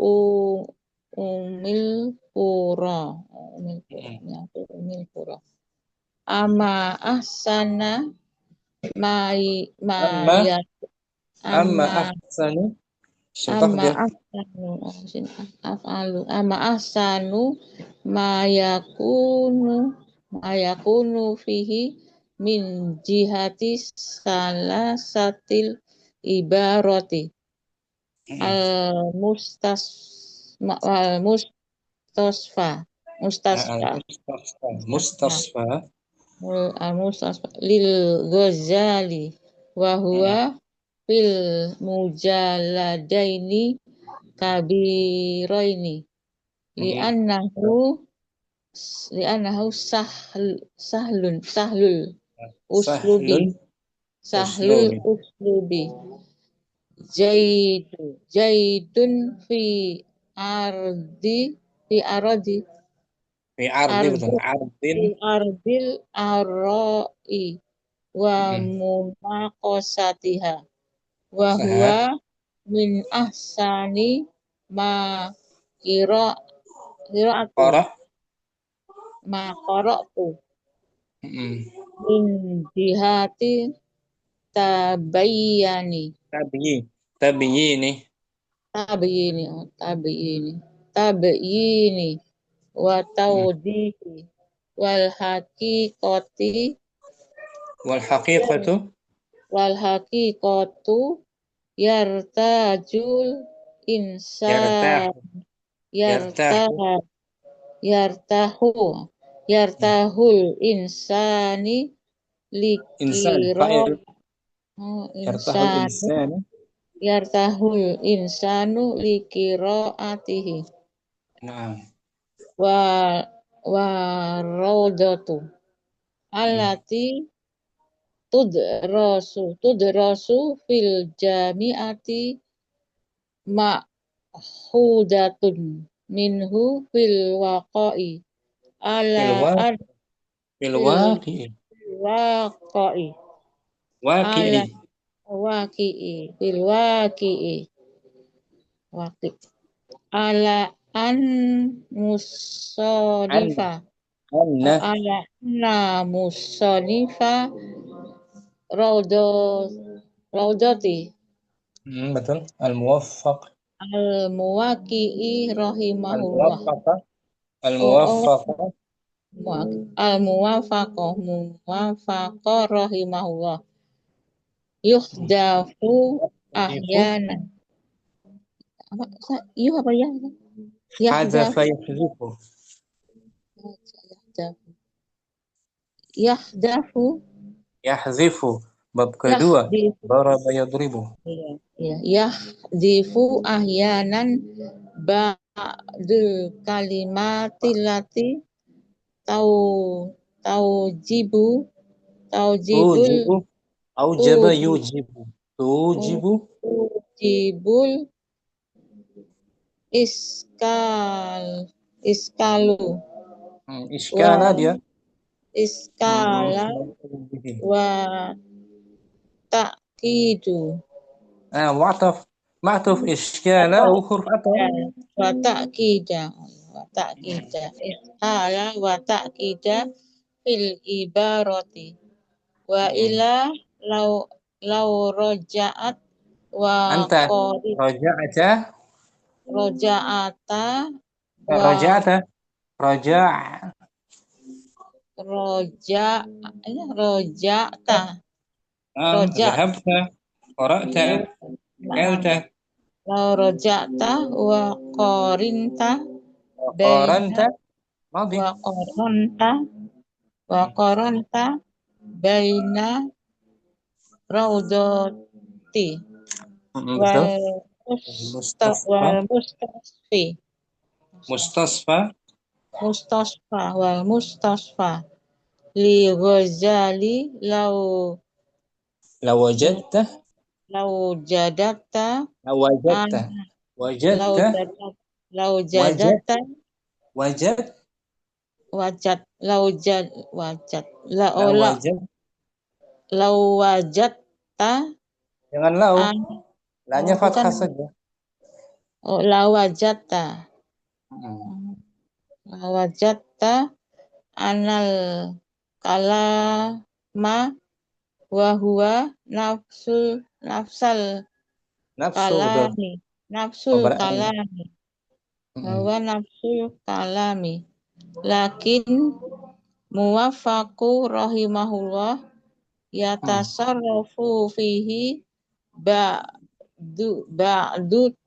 umil qura umil qura ama ahsana Amma ahsanu contoh dia ama ahsanu mayakunu fihi min jihati salasatil ibarati al mustasfa lil Ghazali wa huwa fil mujalladaini kabiraini li'annahu sahlul uslubi jaidun fi ardil arra'i wa munaqasatiha wa huwa min ahsani ma qara'tu min jihati tabayyini wa tawdihi wal haqiqatu yartajul insan yartahul insani yartahul insanu liqiraatihi wa raudatu allati tudrasu fil jami'ati ma'hudatun minhu fil waqa'i ala an musonifa ala anna musonifa raudati betul al-muwaffaq al-muwaqi'i rahimahullah al-muwafaqah rahimahullah yuhdafu ahyanan yahzifu bab kedua daraba yadribu yahdifu ahyanan ba'dul kalimatillati taujibul aujaba yujibu tujibul iskala dia wa ta'kidu ma'tuf iskala au huruf ataf wa ta'kida iskala wa ta'kida fil ibarati wa ila law raja'at wa anta raja'ata roja rojata ذهبت قرأت أكلت lau rojata wa qarinta قارنت baina ماضي wa qaronta baina raudati betul. wal المستصفى مستصفى wal mustasfa li Ghazali لو وجدت lau jadatta لو وجدت an lau وجدت jadat lau وجدت jadatta وجدت wajat lau jad wajat la لو ola وجدت lau wajatta jangan lau, an lanya bukan fathah saja. lau wajatta lau wajatta anal kalama wa huwa nafsal Nafsu betul. kalami nafsul Berarti. kalami bahwa nafsul kalami lakin muwafaku rahimahullah yatasarrafu fihi ba'du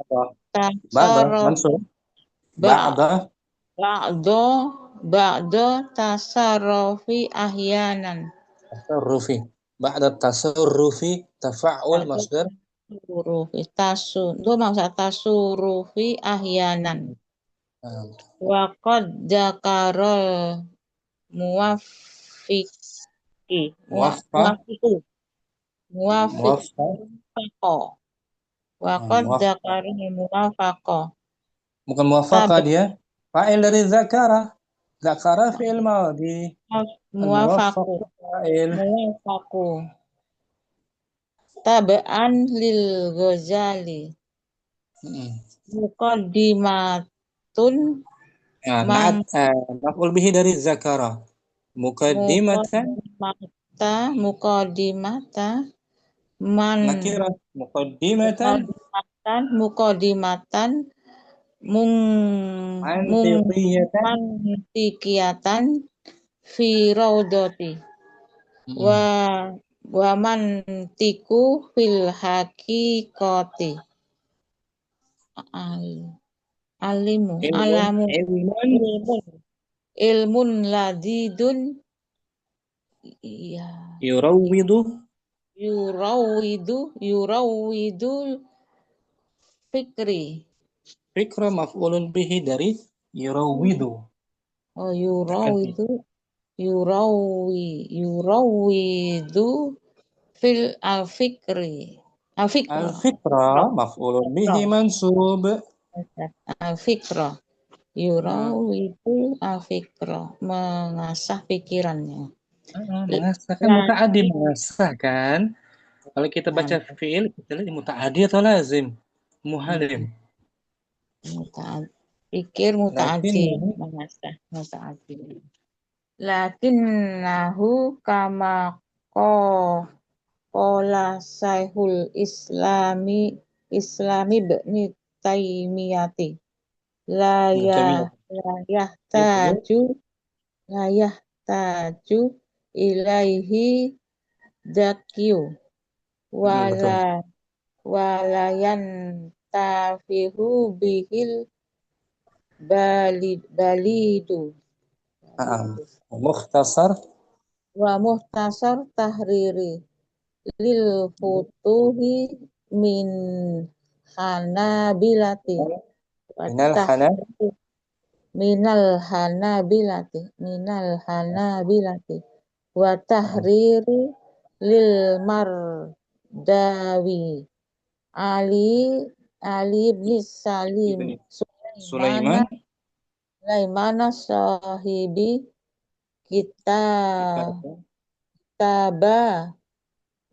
Apa? Ba'da tasarruf mansub. ba- Ba'da ba'do ba'do tasarrufi ahyanan tasarrufi. Ba'da tasarrufi tafa'ul ba'do masdar. tasarrufi itu maksud tasarrufi ahyanan wa qad dzakarol muwafiqi Muwaffaq. muwafiqo wa qad dzakarol muwafaqo Bukan muwafaqa dia. Fa'il dari zakara. Zakara fi'il madhi. Muwaffaq muwafaqu fa'il. muwafaqu tabaan lil Ghazali muqaddimatun Nah, mang maf'ul bihi dari zakara. Muqaddimatan muqaddimata man nakira. Muqaddimatan muqaddimatan mung mantiqiyatan mantiqiyatan fi raudati wa mantiku fil haqiqati alimu alamu ilmun ladidun iya yurawwidu yurawwidu fikri fikra maf'ulun bihi dari yurawwidu. oh yurawwidu fil al-fikra Al-fikra maf'ulun bihi mansub. al-fikra yurawwidu al-fikra mengasah pikirannya Mengasah kan muta'addi mengasah kan. Kalau kita baca fi'il kita lihat muta'addi atau lazim. Muhalim. Pikir muta'addi mengasah muta'addi lakinnahu kama qala Syekhul Islami Ibnu Taimiyati la yahtaju ilaihi zakyu walayan tafihu bihil balidu Mukhtasar wa muhtasar tahriri lil futuhi min hanabilati minal hanabilati wa tahriri lil mardawi Ali bin Salim Sulaimana sahibi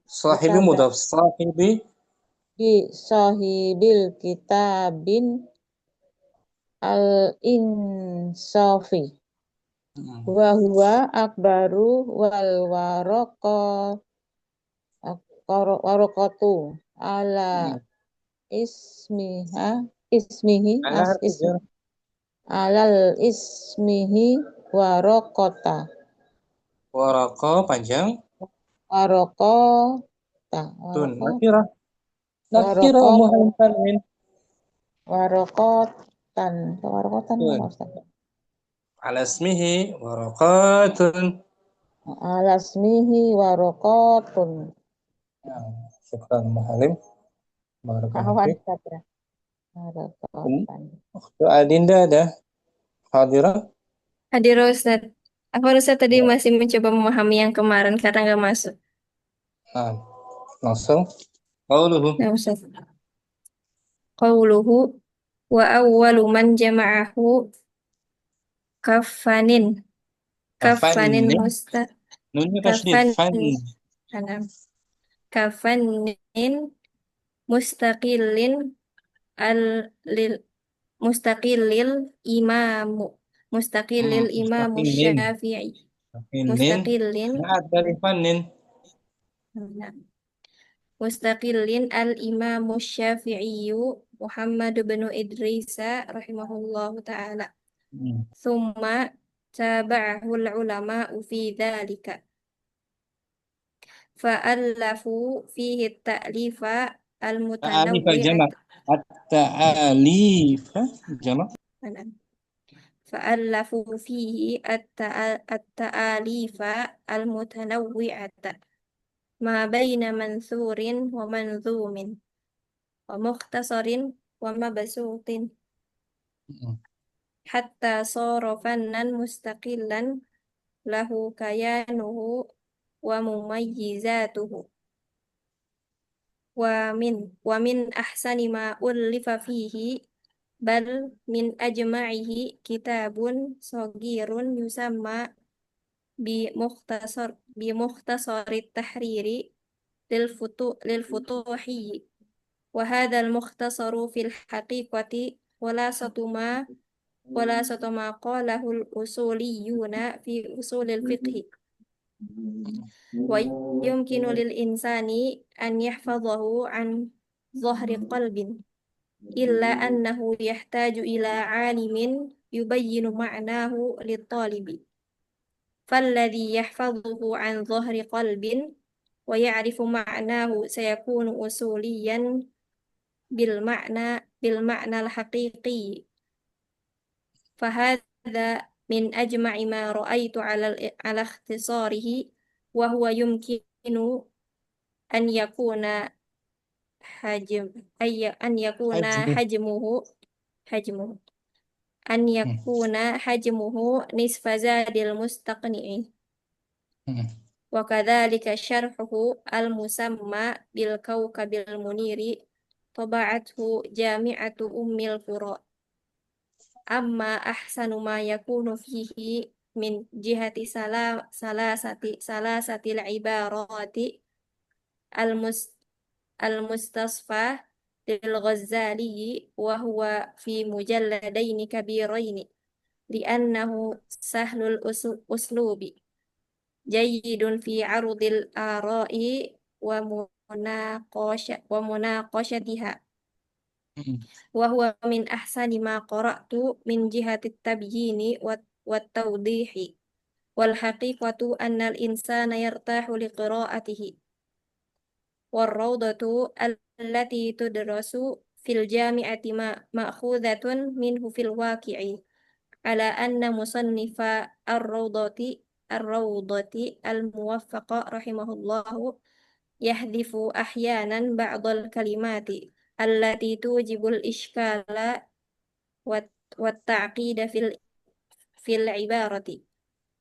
sahibi mudhaf sahibil kitabin al-insafi wa huwa akbaru wal waraqatu ala alal ismihi waraqata Waraqah panjang. Waraqatan. Tun. Waraqah. Nakirah. Nakirah Waraqah. muhammad tanwin. Waraqatan. Waraqatan Tun. apa Ustaz? Ala ismihi waraqatun. Ala ismihi waraqatun. Nah, syukran muhalim. Barakallahu Awan fiik. Ustaz. Waraqatan. Waktu Adinda ada hadirah. Hadir Ustaz. Apa Ustaz tadi masih mencoba memahami yang kemarin karena nggak masuk. Nah, langsung. Qauluhu. Nah Ustaz. Qauluhu wa awwalu man jama'ahu kafanin. Kafanin Kafanin. musta. Nunnya tasydid. Fan. Kafanin. Kafanin mustaqillin al lil mustaqillil imamu. Mustaqillil imamu Mustaqillin. Syafi'i. Mustaqillin. Mustaqillin. Nah, dari fanin. Mustaqillin al-Imamu Syafi'iyu Muhammad bin Idrisa rahimahullahu ta'ala. Thumma tabi'ahu al-ulama'u fi dhalika. Fa'allafu fihi at-ta'lifa Ta'alifa jamak. al-mutanawwi'at. At-ta'alifa jamak. Fa'allafu fihi at-ta'alifa al-mutanawwi'ata. Ma baina manthurin wa manzumin. Wa mukhtasarin wa mabsutin hatta sara fannan mustaqillan lahu kayanuhu wa mumayyizatuhu wa min ahsani ma ullifa fihi bal min ajma'ihi kitabun saghirun yusamma bi mukhtasarit tahriri lil futuhi. وهذا المختصر في الحقيقة خلاصة ما قاله الأصوليون في أصول الفقه ويمكن للإنسان أن يحفظه عن ظهر قلب إلا أنه يحتاج إلى عالم يبين معناه للطالب فالذي يحفظه عن ظهر قلب ويعرف معناه سيكون أصوليا بالمعنى الحقيقي فهذا من أجمع ما رأيت على اختصاره وهو يمكن أن يكون حجمه نصف زاد المستقنع وكذلك شرحه المسمى بالكوكب المنير طبعته جامعة أم القرى أما أحسن ما يكون فيه من جهة سلاسة العبارات المستصفى للغزالي وهو في مجلدين كبيرين لأنه سهل الأسلوب جيد في عرض الآراء ومناقشتها وهو من أحسن ما قرأت من جهة التبيين والتوضيح والحقيقة أن الإنسان يرتاح لقراءته والروضة التي تدرس في الجامعة مأخوذة منه في الواقع على أن مصنف الروضة الموفق رحمه الله يحذف أحيانا بعض الكلمات التي توجب الإشكال والتعقيد في العبارة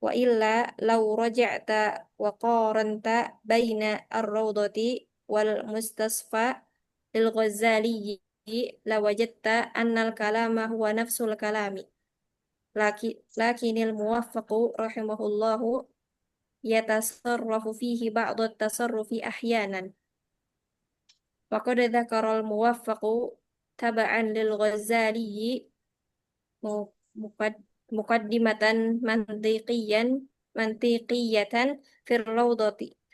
وإلا لو رجعت وقارنت بين الروضة والمستصفى للغزالي لوجدت أن الكلام هو نفس الكلام لكن الموفق رحمه الله يتصرف فيه بعض التصرف أحيانا وقد ذكر الموفق تبعا للغزالي مقدمة منطقية في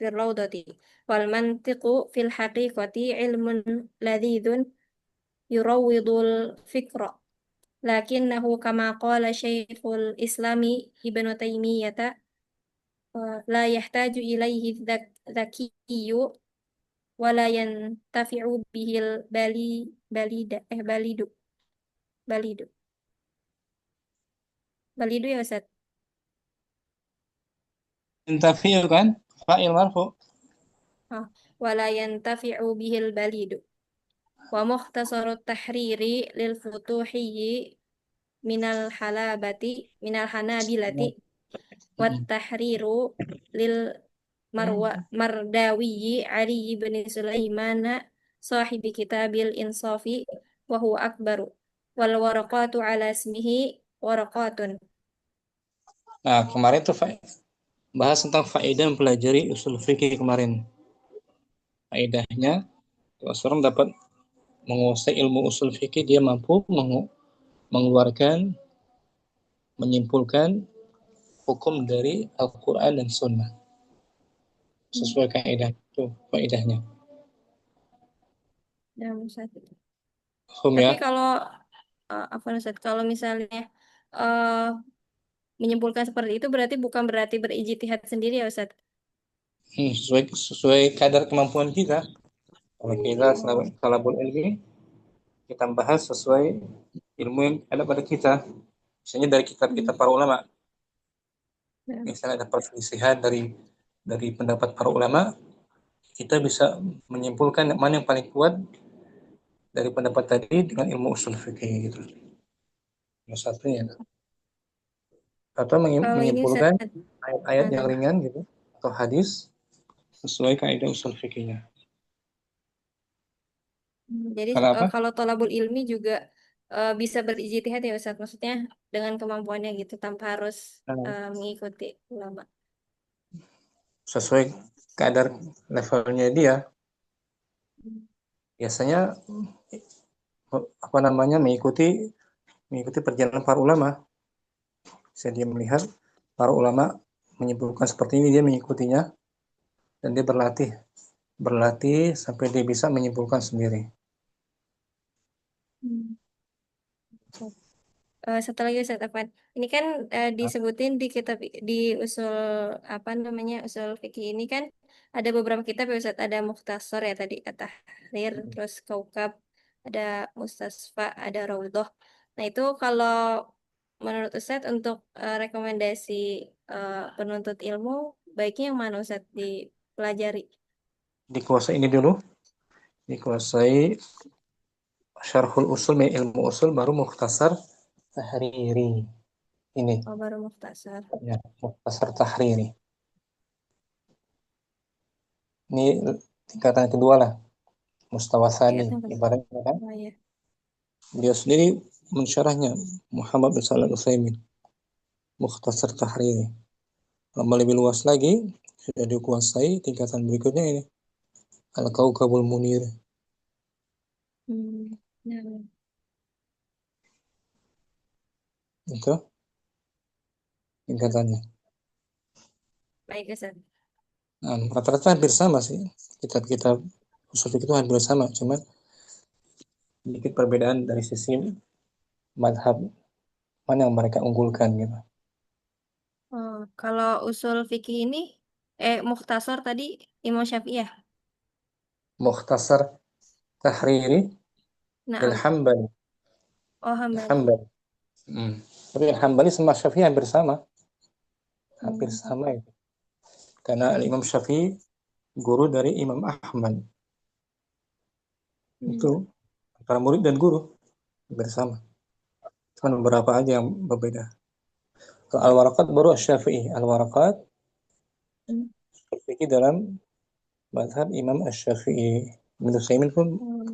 الروضة والمنطق في الحقيقة علم لذيذ يروض الفكر لكنه كما قال شيخ الإسلام ابن تيمية la yahtaju ilaihi dzakiyyu wa la yantafi'u bihil balidu balidu balidu ya Ustaz. Intafi'il kan? Fa'il marfu. Wa la yantafi'u bihil balidu wa mukhtasarut tahriri lil futuhiyyi minal hanabilati wat tahriru lil mardawiyyi Ali bin Sulaiman sahibi kitabil insafi wa huwa akbaru wal waraqatu ala ismihi waraqatun. Nah, kemarin tuh bahas tentang faedah mempelajari usul fikih kemarin. Faedahnya, kalau seorang dapat menguasai ilmu usul fikih, dia mampu mengeluarkan, menyimpulkan hukum dari Al-Quran dan Sunnah sesuai kaidah itu faedahnya. Ya, Ustaz. Hum Tapi ya. kalau apa Ustaz, kalau misalnya eh, menyimpulkan seperti itu berarti berijtihad sendiri ya Ustaz. Sesuai kadar kemampuan kita. Kalau kita talabul ilmi, kita bahas sesuai ilmu yang ada pada kita. Misalnya dari kitab-kitab para ulama. Misalnya ada perselisihan dari pendapat para ulama, kita bisa menyimpulkan mana yang paling kuat dari pendapat tadi dengan ilmu usul fikih gitu. Yang satunya. Atau Kalau ini menyimpulkan Ustaz, ayat-ayat yang ringan gitu atau hadis sesuai kaidah usul fikihnya. jadi kalau thalabul ilmi juga bisa berijtihad ya Ustaz, maksudnya dengan kemampuannya gitu tanpa harus mengikuti ulama. Sesuai kadar levelnya dia. Biasanya mengikuti perjalanan para ulama. Bisa dia melihat para ulama menyimpulkan seperti ini, dia mengikutinya dan dia berlatih sampai dia bisa menyimpulkan sendiri. Satu lagi Ustaz Afwan. Ini kan disebutin di kitab di usul usul fikih ini kan ada beberapa kitab ya Ustaz, ada Mukhtasar ya tadi At-Tahrir, terus Kaukab, ada Mustasfa, ada Raudhah. Nah, itu kalau menurut Ustaz untuk rekomendasi penuntut ilmu baiknya yang mana Ustaz dipelajari? Dikuasai ini dulu. Dikuasai Syarhul Usul, ilmu usul, baru Mukhtasar Tahriri. Ini. Baru Mukhtasar. Ya, Mukhtasar Tahriri. Ini tingkatan kedua lah. Mustawasani ibaratnya kan. Oh, iya. Dia sendiri mensyarahnya Muhammad bin Shalih Al-Utsaimin. Mukhtasar Tahriri. Lama lebih luas lagi sudah dikuasai tingkatan berikutnya ini. Al-Kaukabul Munir. Ya. Itu tingkatannya. Baik Ustaz. Nah, rata-rata hampir sama sih. Kitab-kitab usul fikih itu hampir sama, cuma sedikit perbedaan dari sisi madhab mana yang mereka unggulkan gitu. Kalau usul fikih ini Mukhtasar tadi Imam Syafi'i ya? Mukhtasar Tahriri Naam. Al-Hambali. Oh, Hambali. Tapi Al-Hambali sama Syafi'i hampir sama. Hampir sama itu. Karena Imam Syafi'i guru dari Imam Ahmad. Itu antara murid dan guru bersama. Cuma beberapa aja yang berbeda. Kalau Al-Waraqat baru Syafi'i. Al-Waraqat fikih dalam mazhab Imam Asy-Syafi'i. Ibnu Utsaimin pun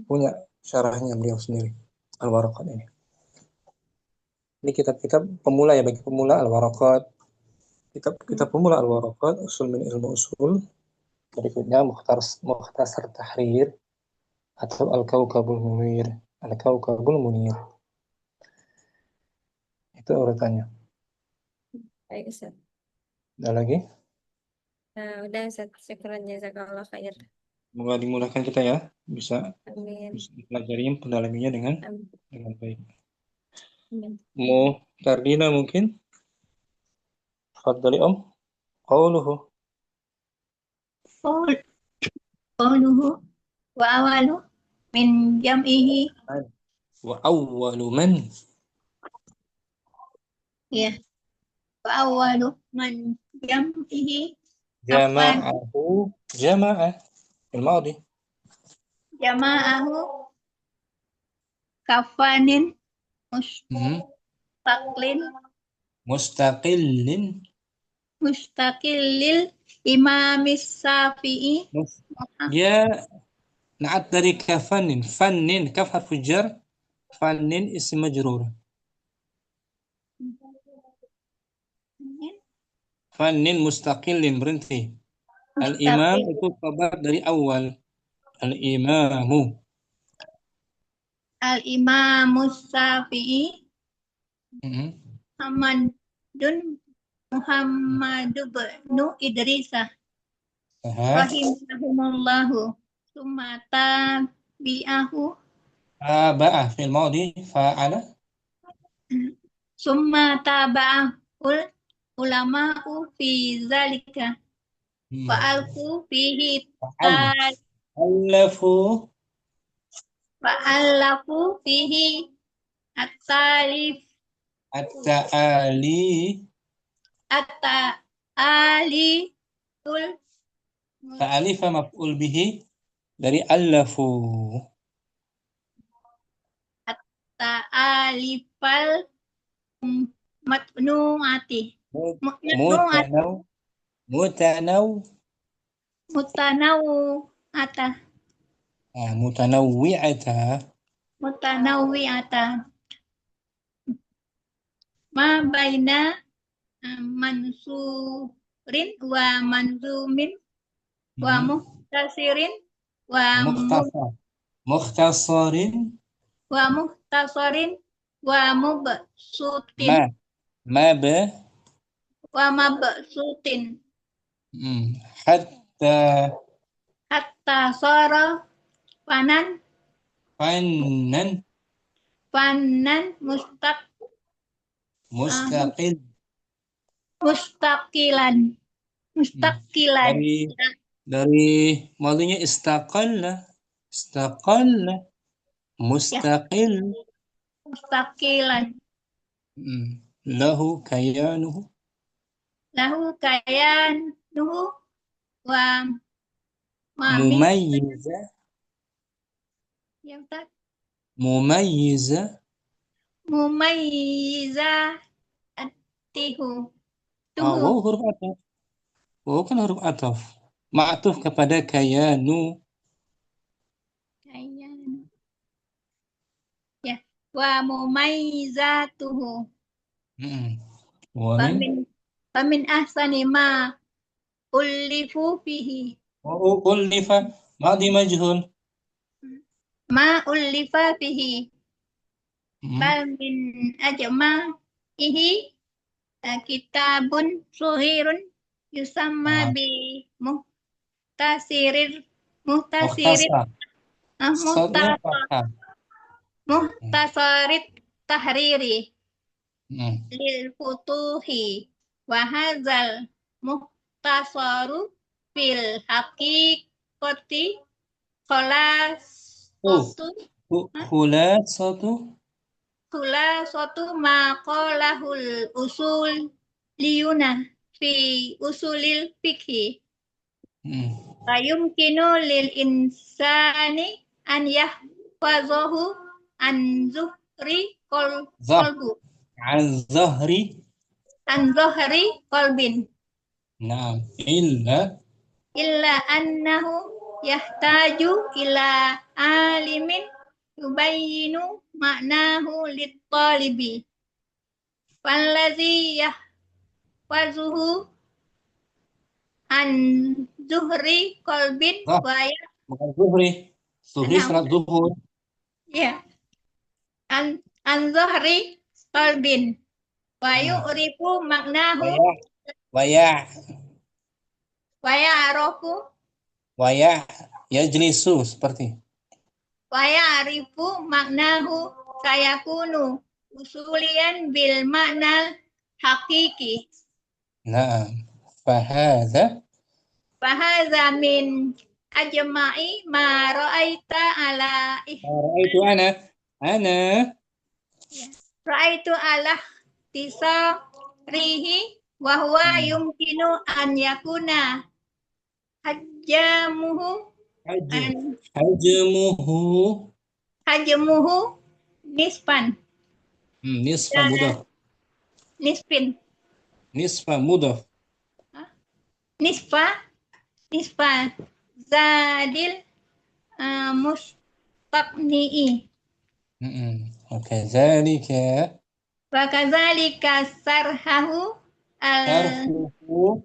punya syarahnya beliau sendiri. Al-Waraqat ini. Ini kitab-kitab pemula ya, bagi pemula Al-Waraqat. Kitab pemula Al-Waraqat, Usul min Ilmu Usul. Berikutnya Mukhtasar Tahrir atau Al-Kaukabul Munir. Al-Kaukabul Munir. Itu urutannya. Baik Ustaz. Ada lagi? Udah Ustaz, syukran jazakallah khair. Semoga dimudahkan kita ya, bisa Amin. pelajari pendalaminya dengan baik. Amin. Mau Kardina mungkin? Fadhali Om. قوله قول قوله وأول من جمعه وأول من ya وأول من جمعه كفن جمعه جمع الماضي جمعه كفن مم. مستقل مستقل مستقل الإمام الشافعي يا نعت dari كفن فن كف حرف الجر فن اسم مجرور فن مستقل berhenti الإمام مستقل itu kabar dari awal الإمام الإمام الشافعي مم. Muhammad bin Idris Aha. rahimahumullahu summa tabi'ahu تابع في الماضي فعل summa taba'ahul ulama'u fi zalika fa'alku fihi فعل ألفوا fa'alaku fihi at-talif التآلي at-ta'alitul تأليف مفعول به dari ألفوا ta'alifal matnu'ati متنو متنو mutanawwi'ata متنوعة mutanawwi'ata ma baina mansurin wa manzumin wa muhtasirin wa مختصر مختصر muhtasarin wa mubsutin ما ب wa mabsutin حتى hatta sara fanan فنن مستقل mustaqilan dari malunya istaqalla mustaqil mustaqilan lahu kayanuhu lahu kayanuhu wa mumayyiza ya Ustaz mumayyiza mumayyizatihu wow huruf ataf wow kan huruf ataf ma'tuf kepada kayanu ya wa mumayyizatuhu famin ahsani ma ullifu fihi ullifa madi majhul ma ullifa fihi bal min ajma'ihi kitabun suhirun yusamma bi muhtasirit tahriri lil futuhi wa hadzal muhtasaru fil haqiqati khulasatu ma qalahul usul liyuna fi usulil fikhi yumkinu lil insani an yahfazahu an zuhri qalbu an zahri qalbin na'am illa annahu yahtaju ila alimin yubayyinu ma'nahu lit-talibi fallazi yahfazuhu an zuhri qalbin bukan zuhri sangat zuhur ya an zuhri qalbin wa yu'rifu maknahu wa ya'rafu yajlisu seperti wa ya'rifu maknahu sayakunu usulian bil makna hakiki nah Fahadha. Fahadha min ajma'i ma ra'aita ala Itu ana. ra'aitu ala tisarihi wa huwa yumkinu an yakuna hajjamuhu an hajmuhu nisfan Nisfa mudaf. nisfin Nisfa mudaf. nisfa zadil mustaqni'i Oke, zalika wa kadzalika sarhahu tarfuhu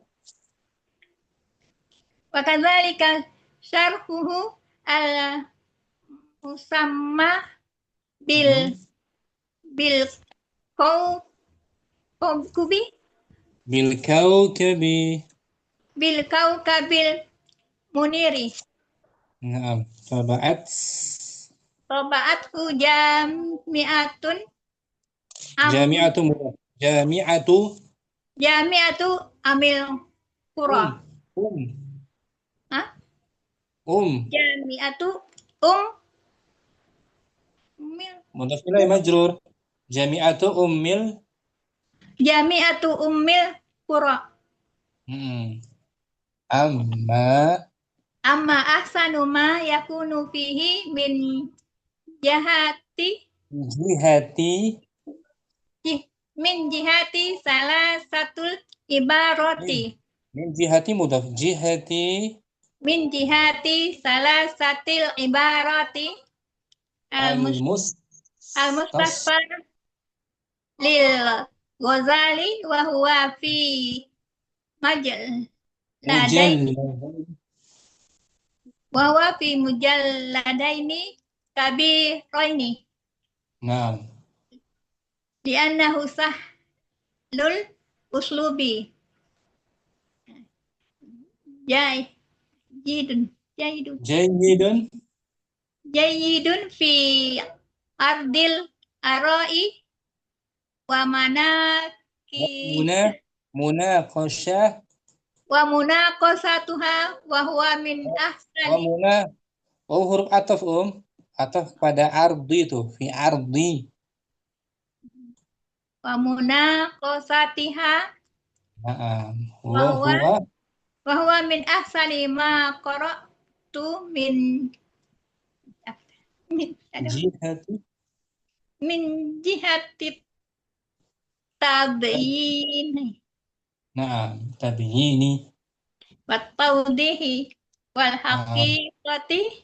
wa kadzalika syarhuhu al musamma bil kawkubi bil kawkabi. bil kawkabil muniri Naam, tabaat Roba'athu jami'atun jami'atu mudaf. jami'atu amil qura. Hah? Jami'atu ummil Mudaf ilaih majrur. Jami'atu ummil qura. Amma ahsanu ma yakunu fihi min jihati salasatul ibarati min jihati mudaf. min jihati salasatil ibarati al-mustasfa lil Ghazali wa huwa fi mujalladaini kabiraini. Naam. Li'annahu sahlul uslubi. Jayyidun fi ardil arai wa Munaqashah wa munaqasatuha wa huwa min ahsani huruf ataf ataf pada ardi itu fi ardi wa munaqasatiha wa huwa min ahsani ma qara'tu min jihati tabyini. Naam, tabyini Wa tawdihi wal haqiqati.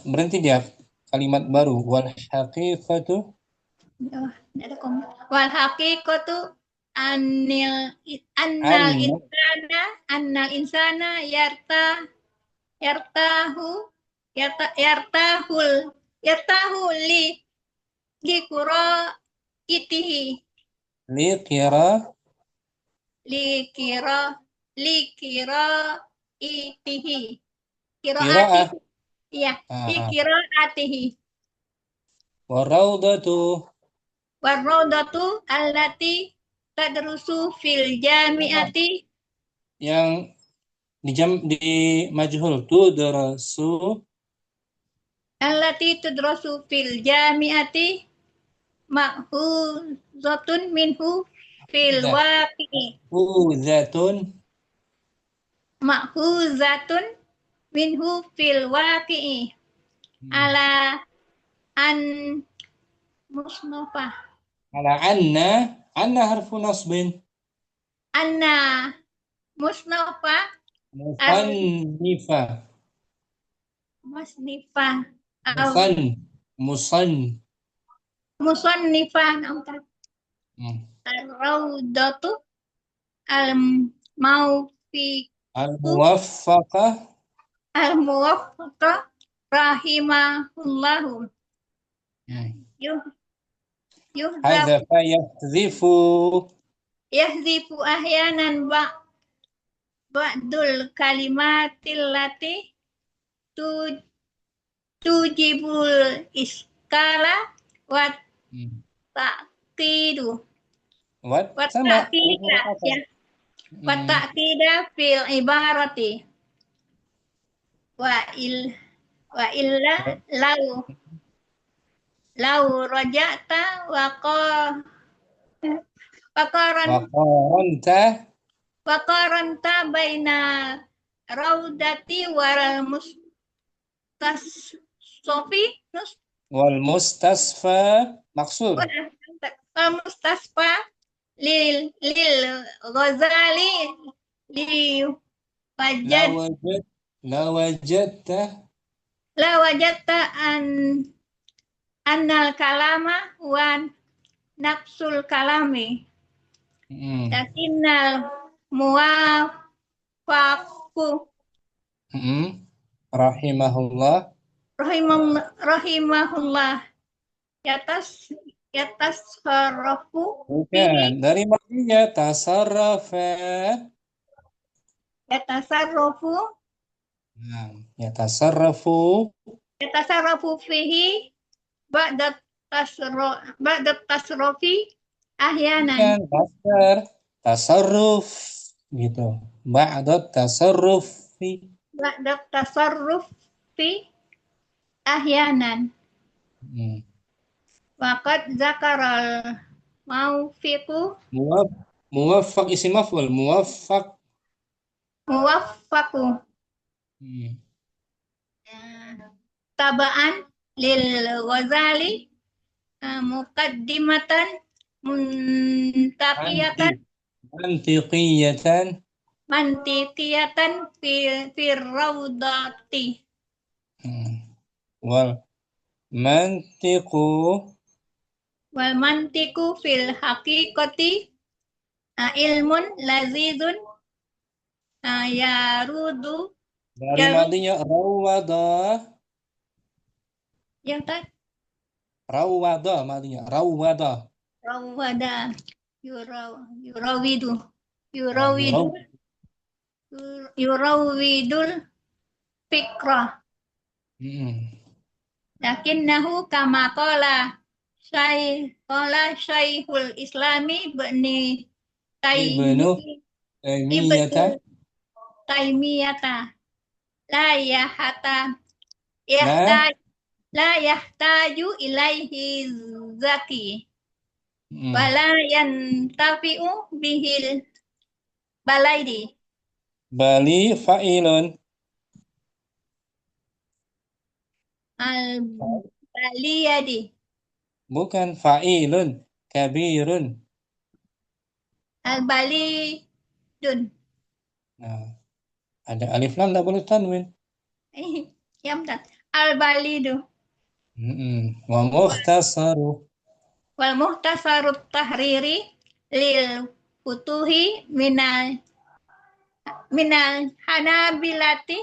Berhenti dia kalimat baru wal haqiqatu. Wal haqiqatu annal insana yartahu li qiraatihi qiraatihi Warraudatu allati tadrusu fil jami'ati yang di majhul tudrasu allati tudrasu fil jami'ati ma'huzatun minhu fil waqi'i ma'huzatun minhu fil waqi'i ala an musnafah ala anna harfu nasbin anna musnafah musannifah ar-raudatu al-muwaffaqah rahimahullahu yahzifu ahyanan ba'dul kalimatil lati tujibul iskala wa taqidu sama ya wa ta'kida fil ibarati wa illa lau raja'ta wa qaran wa qaranta baina raudati wal mustasfi wal mustasfa maksur. wal mustasfa lil Ghazali li Lawajadta la wajadta annal kalama wa nafsul kalami lakinnal muwafaqu rahimahullah rahimahullah yatasarrafu bukan dari maknanya tasarrafa yatasarrafu yatasarrafu fihi ba'da tasrofi ahyanan bukan tasarruf gitu ba'da tasarrufi ba'da tasarrufi ahyanan waqad zakaral maufiqu muwaffaq isim maf'ul muwaffaqu tabaan lil Ghazali muqaddimatan mantiqiyatan fi raudati wal mantiqu fil haqiqati ilmun lazizun yarudu dari madinya yang tadi rawada madinya rawada yurawidul fikra lakinnahu kama qala Syekhul Islami Ibnu Taimiyata la yahtaju ilaihi zaki wala yantafi'u bihil balaidi bali fa'ilun al-baliyadi bukan fa'ilun kabirun al-balidun ada alif lam enggak boleh tanwin ya benar al-balidu wa mukhtasaru wal muhtasarut tahriri lil futuhi minal hanabilati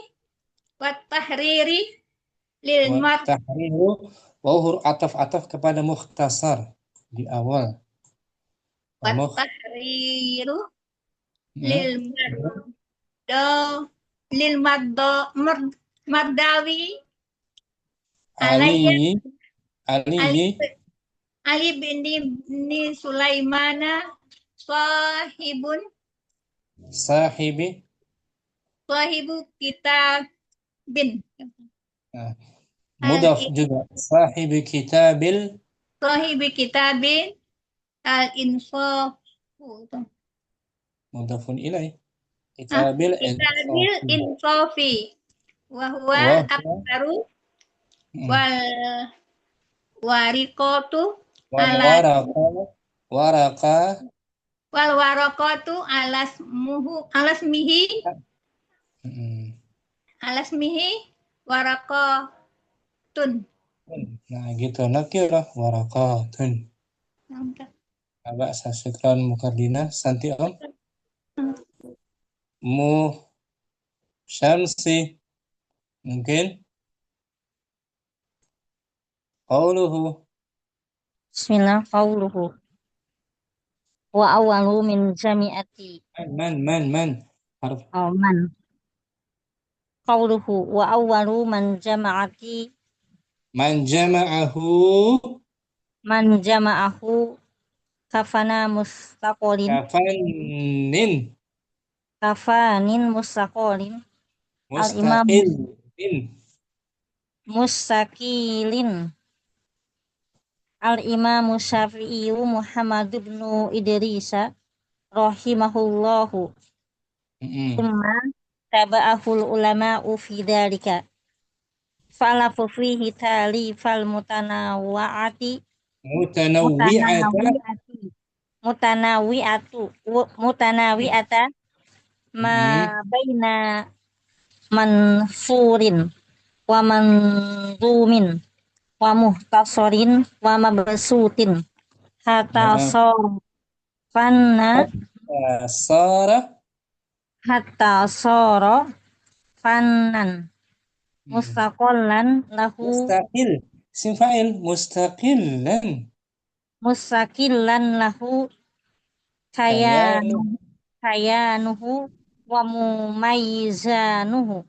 wat tahriri lil tahriru wa huruf ataf kepada mukhtasar di awal wat tahriru lil mardawi Ali bin Sulaimana sahibu kitabin mudaf juga sahibi kitabin al-insaf mudafun ilaih kitabil insafi wa huwa akbaru wal waraqatu alasmihi waraqatun. Nah gitu nakirah waraqatun. Abak syukran mukardina santi om. Syamsi mungkin qauluhu Bismillah qauluhu wa awwalu min jami'ati man harf man qauluhu wa awwalu man jama'ati man jama'ahu kafana mustaqolin kafanin mustaqolin al-imam Mustaqil. mustaqilin al-imam Syafi'i Muhammad bin Idrisa rahimahullahu thumma taba'ahul ulama'u fi dzalika fa'alafu fihi talifal mutanawwa'ati Mutanawwi'ata. mutanawi'ata ma baina manfurin wa manzumin wa muhtasarin wa mabsutin hatta sara fannan mustaqillan lahu Mustaqil. Isim fa'il. Mustaqillan. kayanuhu wa mumayyizanuhu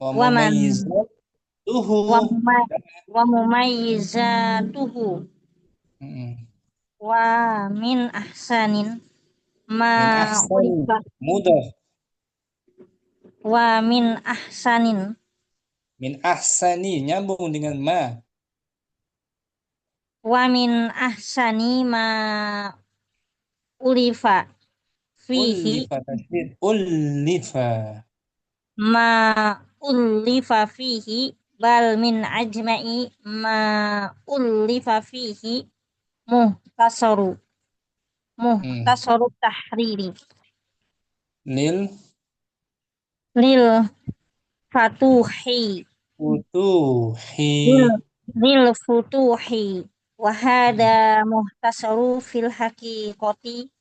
Wa wa man mumayyizatuhu. wa mumayyizatuhu wa min ahsanin ma Min ahsani. urifa Mudhaf. wa min ahsanin Min ahsani. Nyambung dengan ma. wa min ahsani ma urifa fihi Ullifa tashdid. Ullifa. ma ullifa fihi bal min ajma'i ma ullifa fihi muhtasaru tahriri Lil lil fatuhi futuhi. lil futuhi wa hada muhtasaru fil haqiqati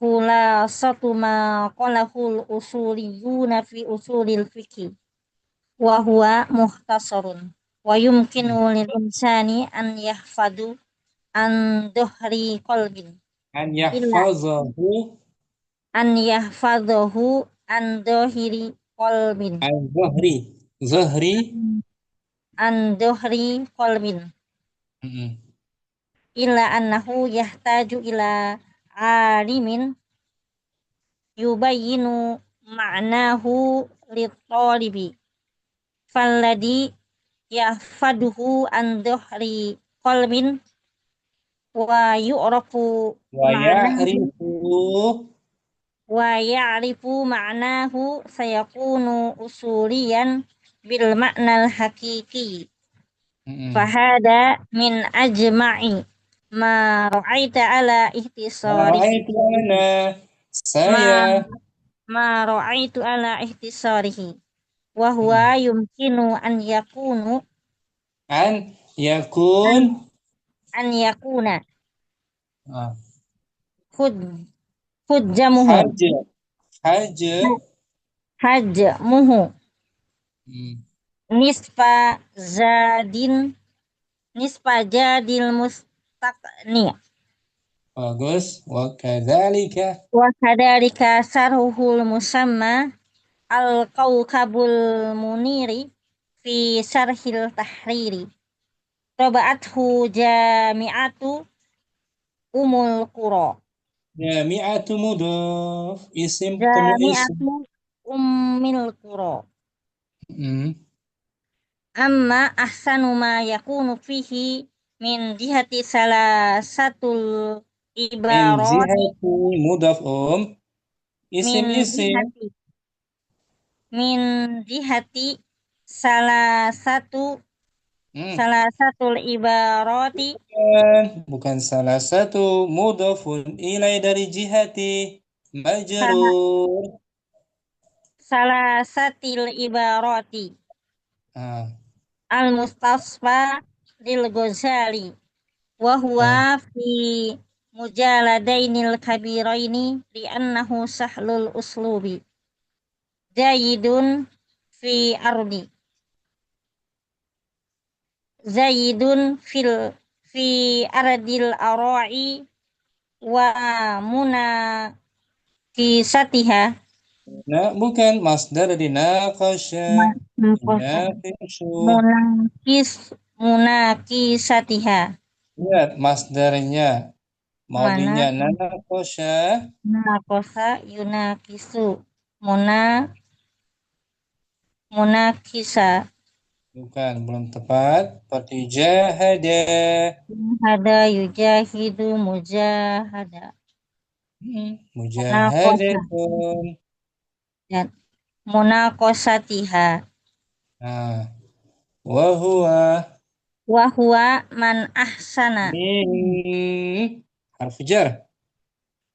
khulasatu ma qalahul usuliyuna fi usulil fiqh wa huwa muhtasarun wa yumkinu lil insani an yahfadu an dhuhri qalbin An illa yahfazahu. an yahfadhahu an dhuhri qalbin An zahri. Zahri. an dhuhri qalbin illa annahu yahtaju ila alimin yubayyinu ma'nahu lit-talibi falladhi yahfaduhu an dhuhri qalbin wa yu'rafu Wa ma'nahu wa ya'rifu ma'nahu sayakunu usuliyan bil ma'nal haqiqi fahada min ajma'i ma ra'aita ala ihtisarihi ma ra'aitu ala ihtisarihi wa huwa yumkinu an yakuna hujjamuhu hajmuhu nispa jadil mustaqni bagus. Wa kadzalika sarhul musamma al-kawkabul muniri fi sarhil tahriri tabaathu jami'atu umul qura jami'atu mudhaf. Isim jami'atu ummil qura amma ahsanu ma yakunu fihi min jihati salasatul ibarat min jihati mudhaf isim min jihati salasatul ibarati bukan salah satu mudhafun ilai dari jihati majrur salasatil ibarati al-mustasfa lil Ghazali wa huwa fi mujaladainil kabiraini li annahu sahlul uslubi Zaidun fi ardi Zaidun fi ardil ara'i wa munakisatiha. Nah, bukan masdar dari naqasya. Munakisatiha. Lihat masdarnya. Maudinya naqasya. Naqasa yunakisu. munakisa. Bukan, belum tepat. Seperti jahada. Hada yujahidu mujahada. Munakosa Mujahadatun. dan munakosatiha. Nah, wahuwa Wahuwa man ahsana. min harf jar.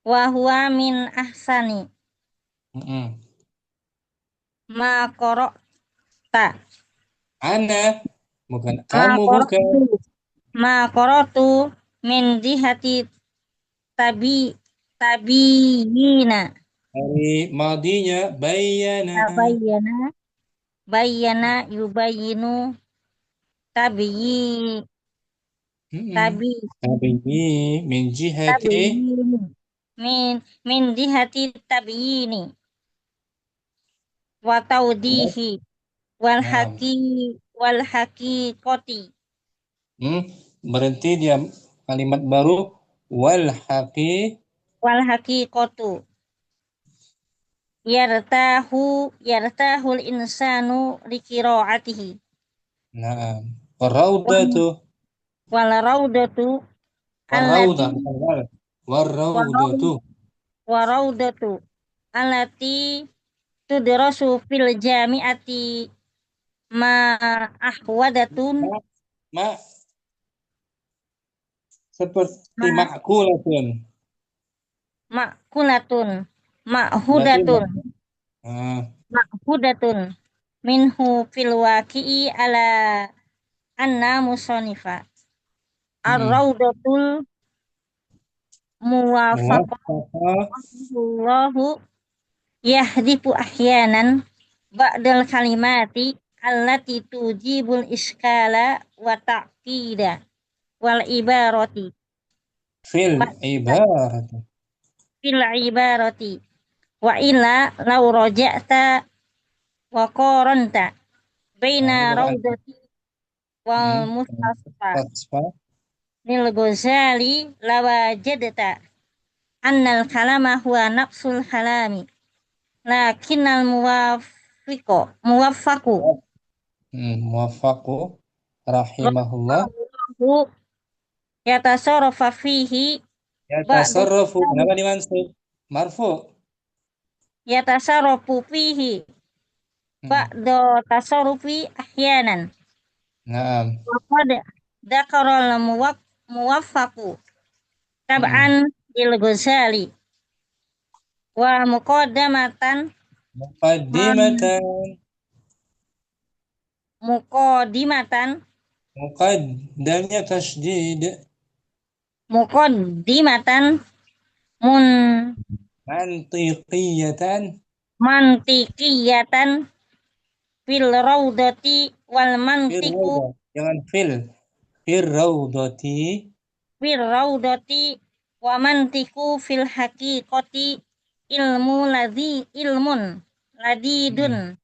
Wahuwa min ahsani. Ma korokta. Ana, bukan Ma kamu, bukan. korotu. Ma korotu min jihati tabiyina. Hari madinya bayana. Bayana yubayinu tabiyi Tabiyi min jihati tabiyini min jihati tabiyini wa taudihi wal haqiqati. Berhenti dia kalimat baru wal Haqiqatu yartahul insanu liqiraatihi. Nah, waraudatu. Wal raudatu Waraudah, allati bukan wal. Waraudatu. waraudatu allati tudrasu fil jami'ati ma ahwadatun Ma seperti ma'kulatun. ma'kulatun ma'hudatun ma'hudatun minhu fil waqi'i ala anna musonifa ar-raudatul muwafaqatu yahdifu ahyanan ba'dal kalimati allati tujibul iskala wa ta'qida wal ibarati Fil ibarati. wa illa law raja'ta wa qaranta baina raudati wal mustasfa lil Ghazali lawajadta annal kalama huwa nafsul kalami lakinnal Muwaffaqu rahimahullah yatasarrafa fihi yatasarrafu. Kenapa dimansub? Marfu. yatasarrafu fihi ba'da tasarrufi ahyanan. Naam. Waqad dzakaral muwaffaqu tab'an lil Ghazali wa muqaddimatan muqaddamnya tasydid. Muqaddimatan mantiqiyatan fil raudati wal mantiqu jangan fil raudati wa mantiqu fil haqiqati ilmun ladidun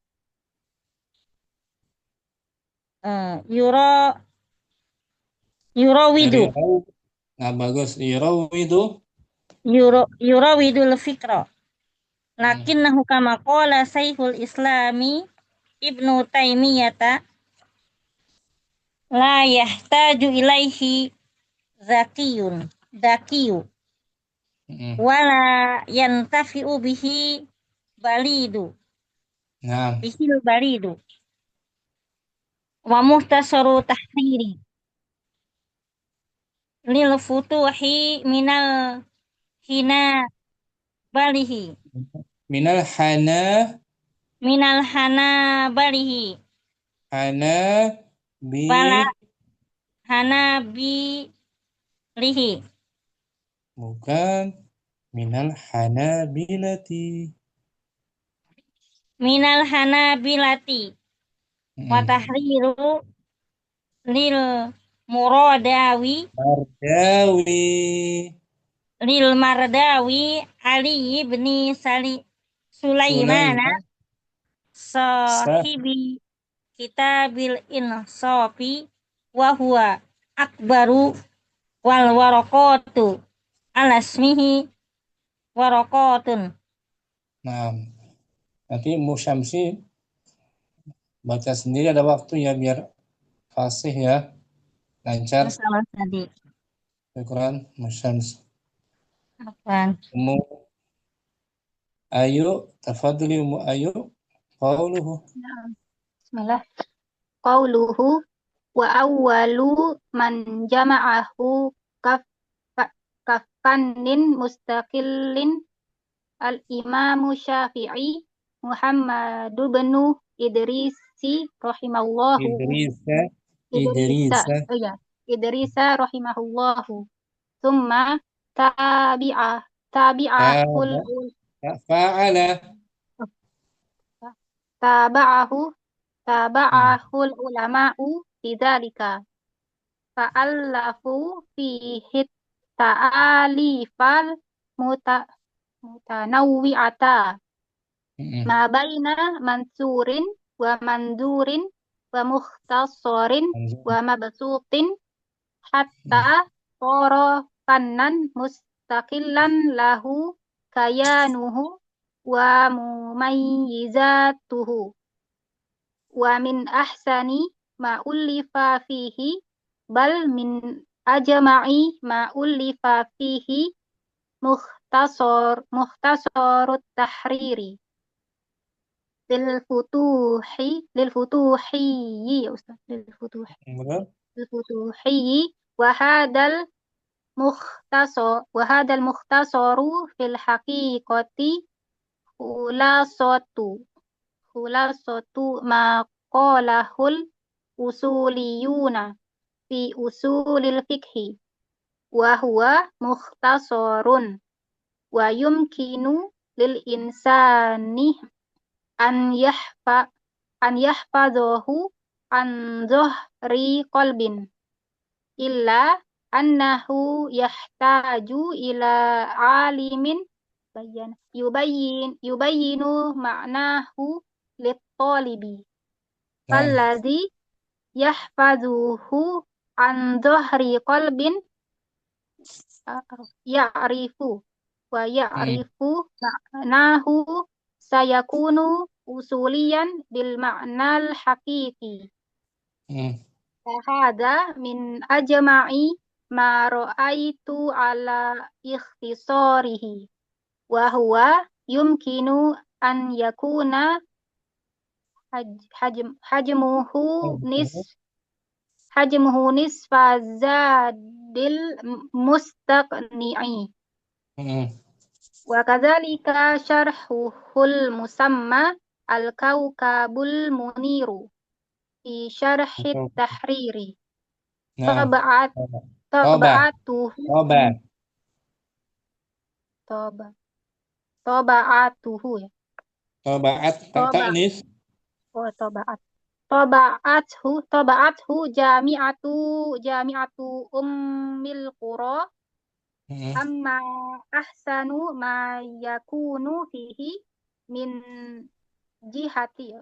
yurawidu. Nah, bagus. Yurawidul fikra. Lakinnahu kama qala Syekhul Islami Ibnu Taimiyata la yahtaju ilaihi zakiyu wala yantafi'u bihi balidu. Nah. Bihil balidu wa muhtasaru tahriri lil futuhi minal hina balihi minal hana balihi hana bi lihi bukan minal hanabilati wa tahriru lil mardawi Ali ibni Sulaimana sahibi kitabil insafi wa huwa akbaru wal waraqatu alasmihi waraqatun. Nah, Nanti Musyamsi baca sendiri, ada waktunya biar fasih ya, lancar. Masalah tadi. Al-Quran Musyamsi. Afwan. Ummu Ayu, tafadhali Ummu Ayu, qauluhu. Bismillah. Qauluhu wa awwalu man jama'ahu kafanin mustaqillin al-imamu Syafi'i Muhammadu bin Idrisi rahimallahu Idrisa. Idrisa rahimahullahu thumma tabi'ahul Fa'ala. taba'ahul ulama'u bidzalika fa'allafu fihi ta'alifal mutanawwi'ata ma baina mansurin wa mandurin wa mukhtasarin wa mabsutin hatta sara fannan mustaqillan lahu kayanuhu wa mumayyizatuhu wa min ahsani ma ullifa fihi bal min ajma'i ma ullifa fihi mukhtasarut tahriri lil futuhi wa hadal mukhtasaru fil haqiqati khulasatu ma qalahul usuliyuna fi usulil fiqhi wa huwa mukhtasarun wa yumkinu lil insani an yahfadhahu an dhahri qalbin illa annahu yahtaju ila alimin yubayyinu ma'nahu lit-talibi falladhi yahfadhuhu an dhahri qalbin ya'rifu ma'nahu sayakunu usuliyan bil ma'nal haqiqi Fahada min ajma'i ma ra'aitu ala ikhtisarihi wa huwa yumkinu an yakuna hajmuhu nisfa zadil mustaqni'i wa kadzalika syarhuhul musamma al-kawkabul muniru fi syarhit tahriri taba'atuhu ya taba'athu jami'atu ummil qura amma ahsanu ma yakunu fihi min jihati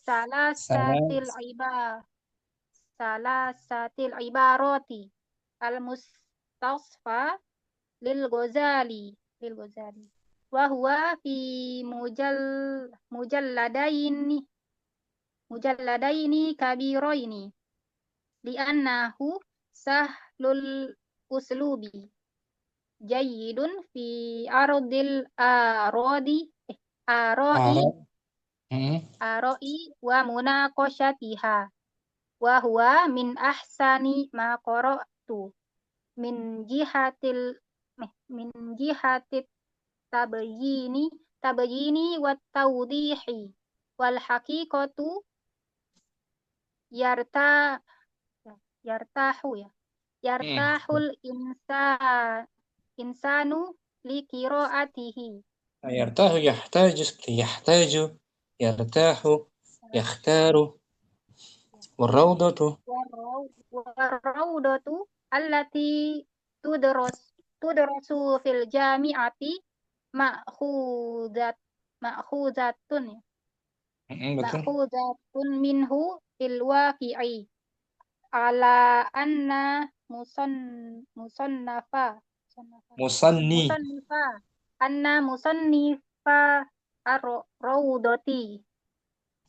salasatil ibarati al-mustasfa lil Ghazali wa huwa fi mujalladaini kabiraini li'annahu sahlul uslubi jayyidun fi ardil ara'i wa munaqashatiha wa huwa min ahsani ma qara'tu min jihatit tabayyini wat tawdihi wal haqiqatu yartahul insanu li qiraatihi yartahu yahtaju yartahu yakhtaru warraudatu allati tudrasu fil jami'ati ma'khuzatun minhu fil waqi'i ala anna musannifa ar-rawdati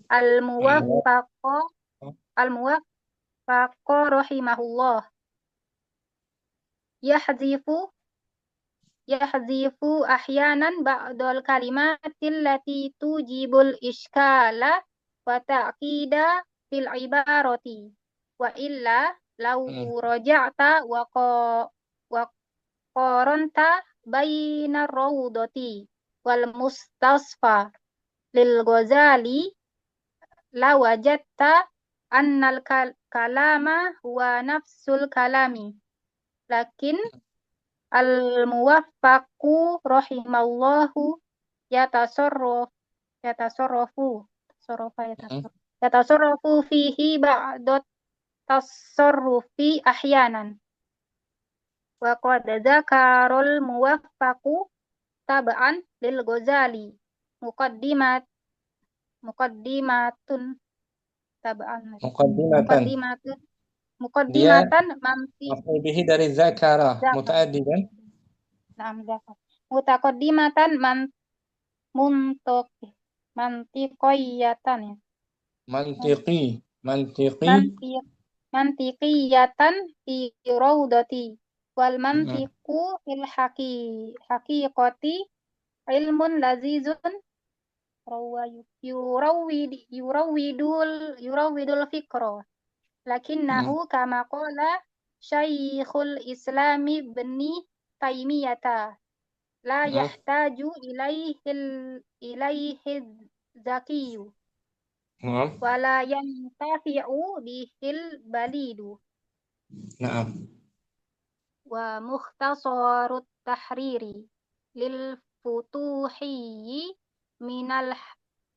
al-muwaffaqo rahimahullah yahzifu ahyanan ba'dal kalimatil lati tujibul iskala wa ta'qida fil ibarati wa illa law raja'ta wa qaranta bainar rawdati wal mustasfa lil Ghazali la wajadta annal kalama huwa nafsul kalami lakin al-muwaffaqu rahimallahu yatasarrafu fihi ba'da tasarrufi ahyanan wa qad dzakarul muwaffaqu tab'an lil Ghazali muqaddimatun mamti maf'ul bihi dari zakara mutaaddi kan? Naam zakar. Mutaqaddimatan mantiqiyatan ya. Mantiqiyatan fi rawdati wal mantiqu fil haqiqati ilmun lazizun yurawidul fikra lakinnahu kama qala Syekhul Islami Ibnu Taimiyata la yahtaju ilaihi zakiyu wala yantafi'u bihil balidu. Naam. Wa mukhtasarut tahriri lil futuhi minal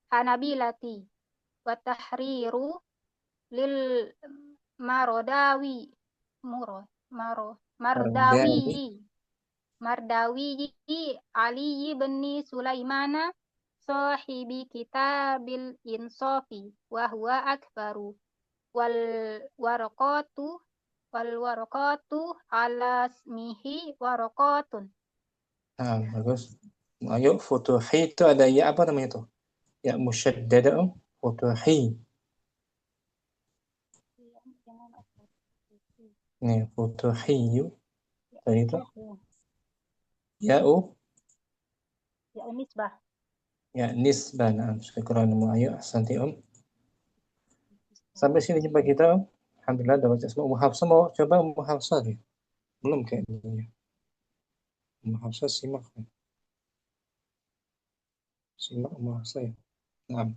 hanabilati wa tahriru lil mardawi Ali bin Sulaimana sahibi kitabil insafi wa huwa akbaru wal waraqatu ala ismihi waraqatun. Nah, bagus. Ayo, futuhi itu ada ya apa namanya itu? Ya musyaddada, futuhi. Nih, futuhi. Tadi itu. Ya'u Nisbah. Ya, nisbah. Nah, syukuran ayo, santi Sampai sini jumpa kita. Alhamdulillah dapat semua. Ummu Hafsah mau coba Ummu Hafsah nih. Belum kayaknya. Ummu Hafsah simak. Simak Ummu Hafsah ya. Nah.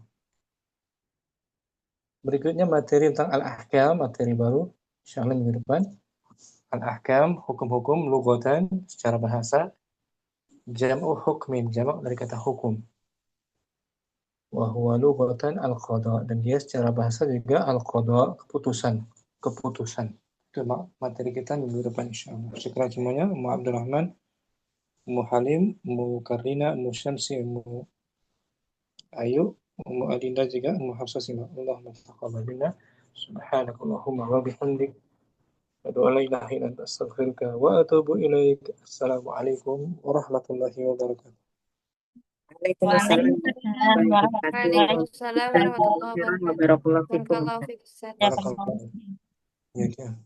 Berikutnya materi tentang al-ahkam, materi baru. Insyaallah minggu depan. Al-ahkam, hukum-hukum, lughatan secara bahasa. Jam'u hukmin, jamak dari kata hukum. Wa huwa lughatan al-qada, dan dia secara bahasa juga al-qada, keputusan. Itu materi kita minggu depan insyaallah. Syukur semuanya, Ummu Abdurrahman, Ummu Halim, Ummu Karina, Ummu Syamsi, Ummu Ayu, Ummu Adinda juga, Ummu Hafsah simak. Allahumma taqabbal minna. Subhanakallahumma wa bihamdik. Asyhadu an la ilaha illa anta astaghfiruka wa atubu ilaik. Assalamualaikum warahmatullahi wabarakatuh. Waalaikumsalam warahmatullahi wabarakatuh. Barakallahu fikum. Barakallahu fiik, Ustaz. Barakallahu. Ya.